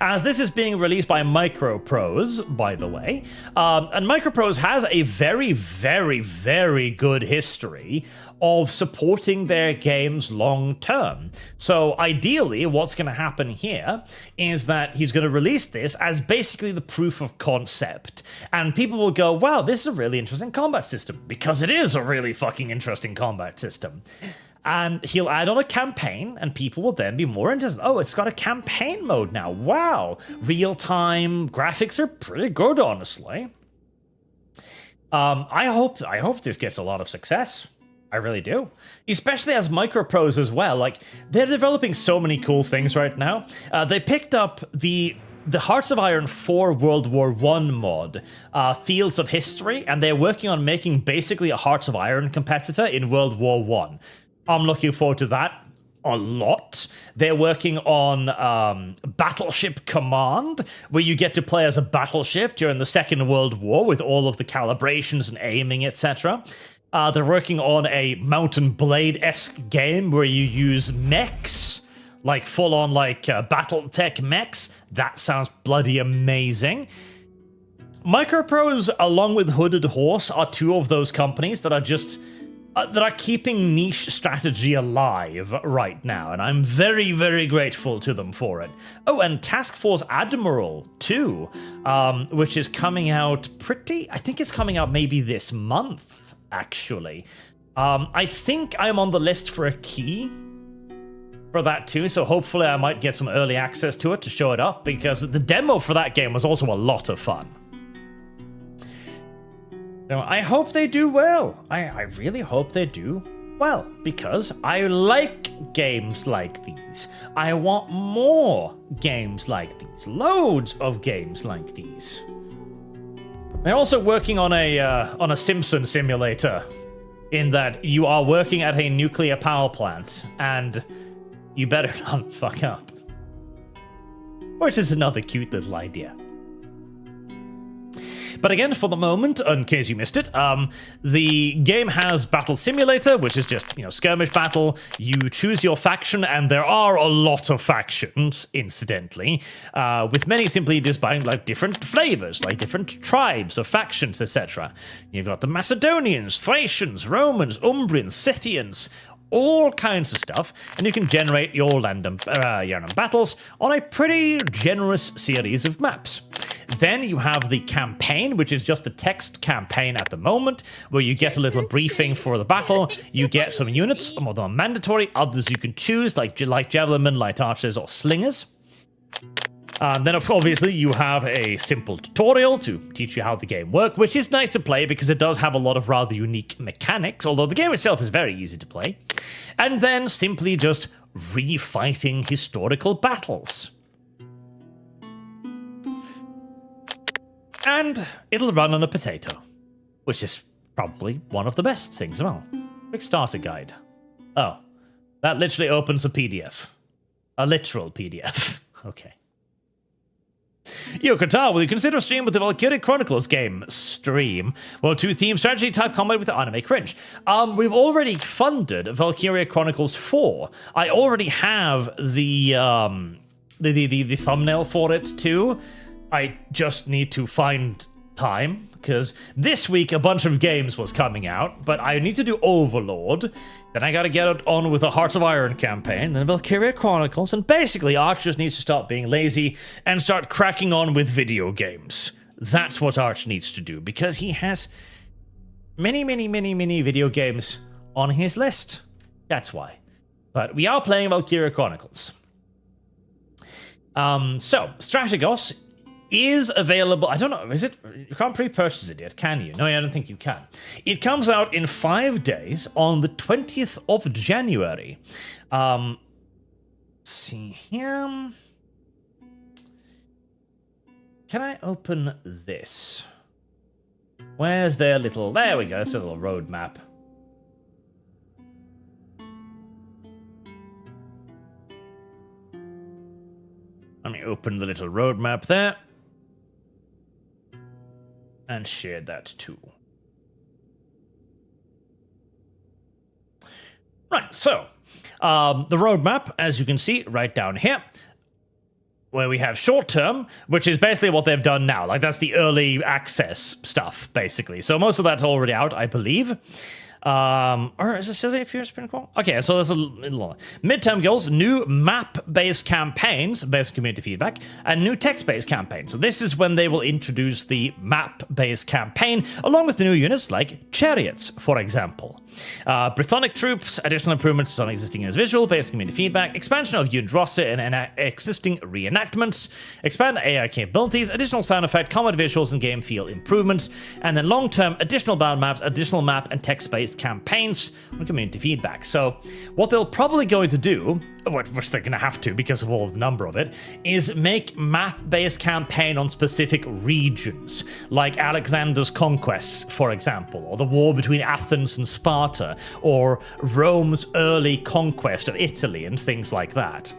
As this is being released by Microprose, by the way, and Microprose has a very, very, very good history of supporting their games long term. So ideally, what's going to happen here is that he's going to release this as basically the proof of concept. And people will go, wow, this is a really interesting combat system, because it is a really fucking interesting combat system. And he'll add on a campaign, and people will then be more interested. Oh, it's got a campaign mode now. Wow. Real-time graphics are pretty good, honestly. I hope this gets a lot of success. I really do. Especially as Microprose as well. Like, they're developing so many cool things right now. They picked up the Hearts of Iron 4 World War I mod, Fields of History, and they're working on making basically a Hearts of Iron competitor in World War I. I'm looking forward to that a lot. They're working on Battleship Command, where you get to play as a battleship during the Second World War with all of the calibrations and aiming, etc. They're working on a Mountain Blade-esque game where you use mechs, like full-on Battletech mechs. That sounds bloody amazing. Microprose, along with Hooded Horse, are two of those companies that are just... that are keeping niche strategy alive right now, and I'm very, very grateful to them for it. Oh, and Task Force Admiral, too, which is coming out I think it's coming out maybe this month, actually. I think I'm on the list for a key for that, too, so hopefully I might get some early access to it to show it up, because the demo for that game was also a lot of fun. So I hope they do well. I really hope they do well, because I like games like these. I want more games like these. Loads of games like these. They're also working on a Simpson simulator, in that you are working at a nuclear power plant, and you better not fuck up. Which is another cute little idea. But again, for the moment, in case you missed it, the game has Battle Simulator, which is just, skirmish battle. You choose your faction, and there are a lot of factions, incidentally, with many simply just buying different flavors, like different tribes of factions, etc. You've got the Macedonians, Thracians, Romans, Umbrians, Scythians, all kinds of stuff, and you can generate your random battles on a pretty generous series of maps. Then you have the campaign, which is just a text campaign at the moment, where you get a little briefing for the battle. You get some units, some of them are mandatory, others you can choose, like javelinmen, light archers, or slingers. Then obviously you have a simple tutorial to teach you how the game works, which is nice to play because it does have a lot of rather unique mechanics, although the game itself is very easy to play. And then simply just refighting historical battles. And it'll run on a potato, which is probably one of the best things of all. Quick starter guide. Oh, that literally opens a PDF. A literal PDF. Okay. Yo, Qatar, will you consider a stream with the Valkyria Chronicles game? Stream. Well, 2 theme strategy type combat with the anime cringe. We've already funded Valkyria Chronicles 4. I already have the thumbnail for it too. I just need to find time, because this week a bunch of games was coming out, but I need to do Overlord, then I gotta get it on with the Hearts of Iron campaign, then Valkyria Chronicles, and basically Arch just needs to stop being lazy and start cracking on with video games. That's what Arch needs to do, because he has many video games on his list. That's why. But we are playing Valkyria Chronicles. So, Strategos is available. I don't know, is it? You can't pre-purchase it yet, can you? No, I don't think you can. It comes out in 5 days on the 20th of January. Let's see here. Can I open this? Where's their little... There we go, it's a little roadmap. Let me open the little roadmap there. And share that too. Right, so the roadmap, as you can see right down here, where we have short term, which is basically what they've done now. Like, that's the early access stuff, basically. So most of that's already out, I believe. Or is it says if you're pretty cool? Okay, so there's a little midterm goals, new map-based campaigns based on community feedback, and new text-based campaigns. So this is when they will introduce the map-based campaign, along with the new units like chariots, for example. Brythonic troops, additional improvements on existing units visual based on community feedback, expansion of unit roster and existing reenactments, expand AI capabilities, additional sound effect, combat visuals, and game feel improvements, and then long-term additional battle maps, additional map and text-based campaigns on community feedback. So what they'll probably going to do, which they're going to have to because of all of the number of it, is make map-based campaign on specific regions, like Alexander's conquests, for example, or the war between Athens and Sparta, or Rome's early conquest of Italy, and things like that.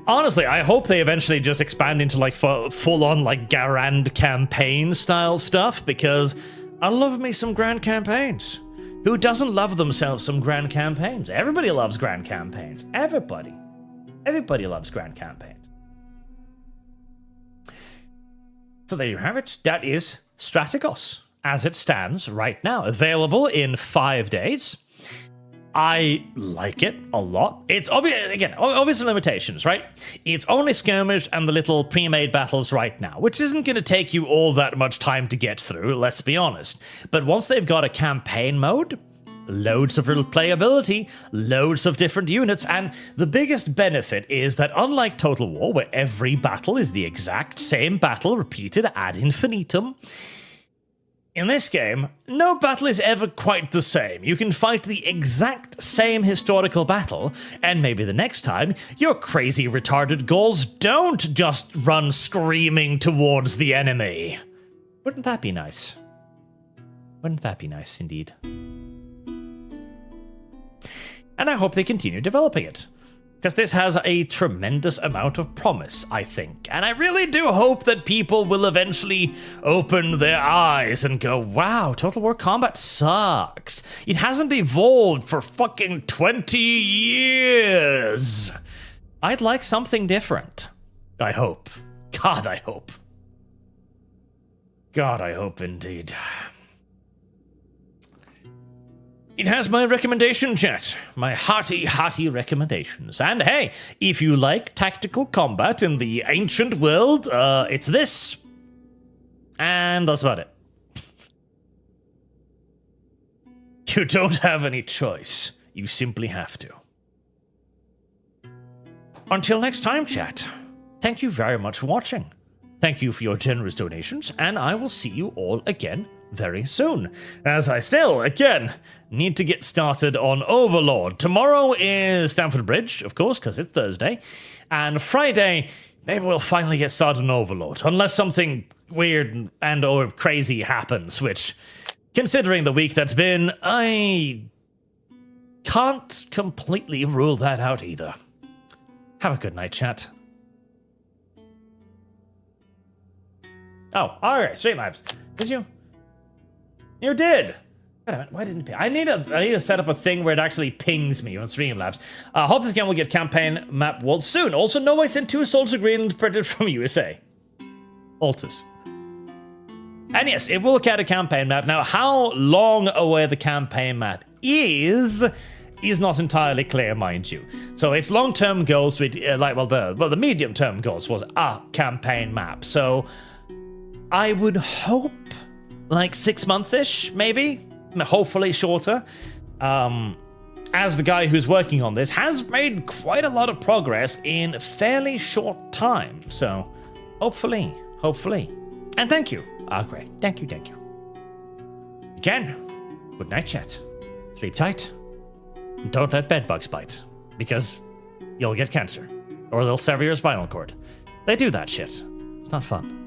Honestly, I hope they eventually just expand into like full-on like Garand campaign style stuff, because I love me some grand campaigns. Who doesn't love themselves some grand campaigns? Everybody loves grand campaigns. Everybody. Everybody loves grand campaigns. So there you have it. That is Strategos, as it stands right now. Available in 5 days. I like it a lot. It's obvious limitations, right? It's only skirmish and the little pre-made battles right now, which isn't going to take you all that much time to get through, let's be honest. But once they've got a campaign mode, loads of replayability, loads of different units, and the biggest benefit is that unlike Total War, where every battle is the exact same battle repeated ad infinitum, in this game, no battle is ever quite the same. You can fight the exact same historical battle, and maybe the next time, your crazy retarded Gauls don't just run screaming towards the enemy. Wouldn't that be nice? Wouldn't that be nice, indeed? And I hope they continue developing it, because this has a tremendous amount of promise, I think. And I really do hope that people will eventually open their eyes and go, wow, Total War combat sucks. It hasn't evolved for fucking 20 years. I'd like something different. I hope. God, I hope. God, I hope indeed. It has my recommendation, chat. My hearty, hearty recommendations. And hey, if you like tactical combat in the ancient world, it's this. And that's about it. You don't have any choice. You simply have to. Until next time, chat. Thank you very much for watching. Thank you for your generous donations, and I will see you all again very soon, as I still, again, need to get started on Overlord. Tomorrow is Stamford Bridge, of course, because it's Thursday, and Friday, maybe we'll finally get started on Overlord, unless something weird and or crazy happens, which, considering the week that's been, I can't completely rule that out either. Have a good night, chat. Oh, alright, Streamlabs. Did you? You did! Wait a minute, why didn't it ping? I need to set up a thing where it actually pings me on Streamlabs. Hope this game will get campaign map world soon. Also, know I sent 2 Soldiers of Greenland printed from USA. Altus. And yes, it will get a campaign map. Now, how long away the campaign map is not entirely clear, mind you. So its long-term goals, the medium-term goals was a campaign map. So I would hope like 6 months-ish, maybe. Hopefully shorter. as the guy who's working on this, has made quite a lot of progress in fairly short time. So, hopefully. And thank you, Gray. Thank you. Again, good night, chat. Sleep tight. And don't let bedbugs bite, because you'll get cancer. Or they'll sever your spinal cord. They do that shit. It's not fun.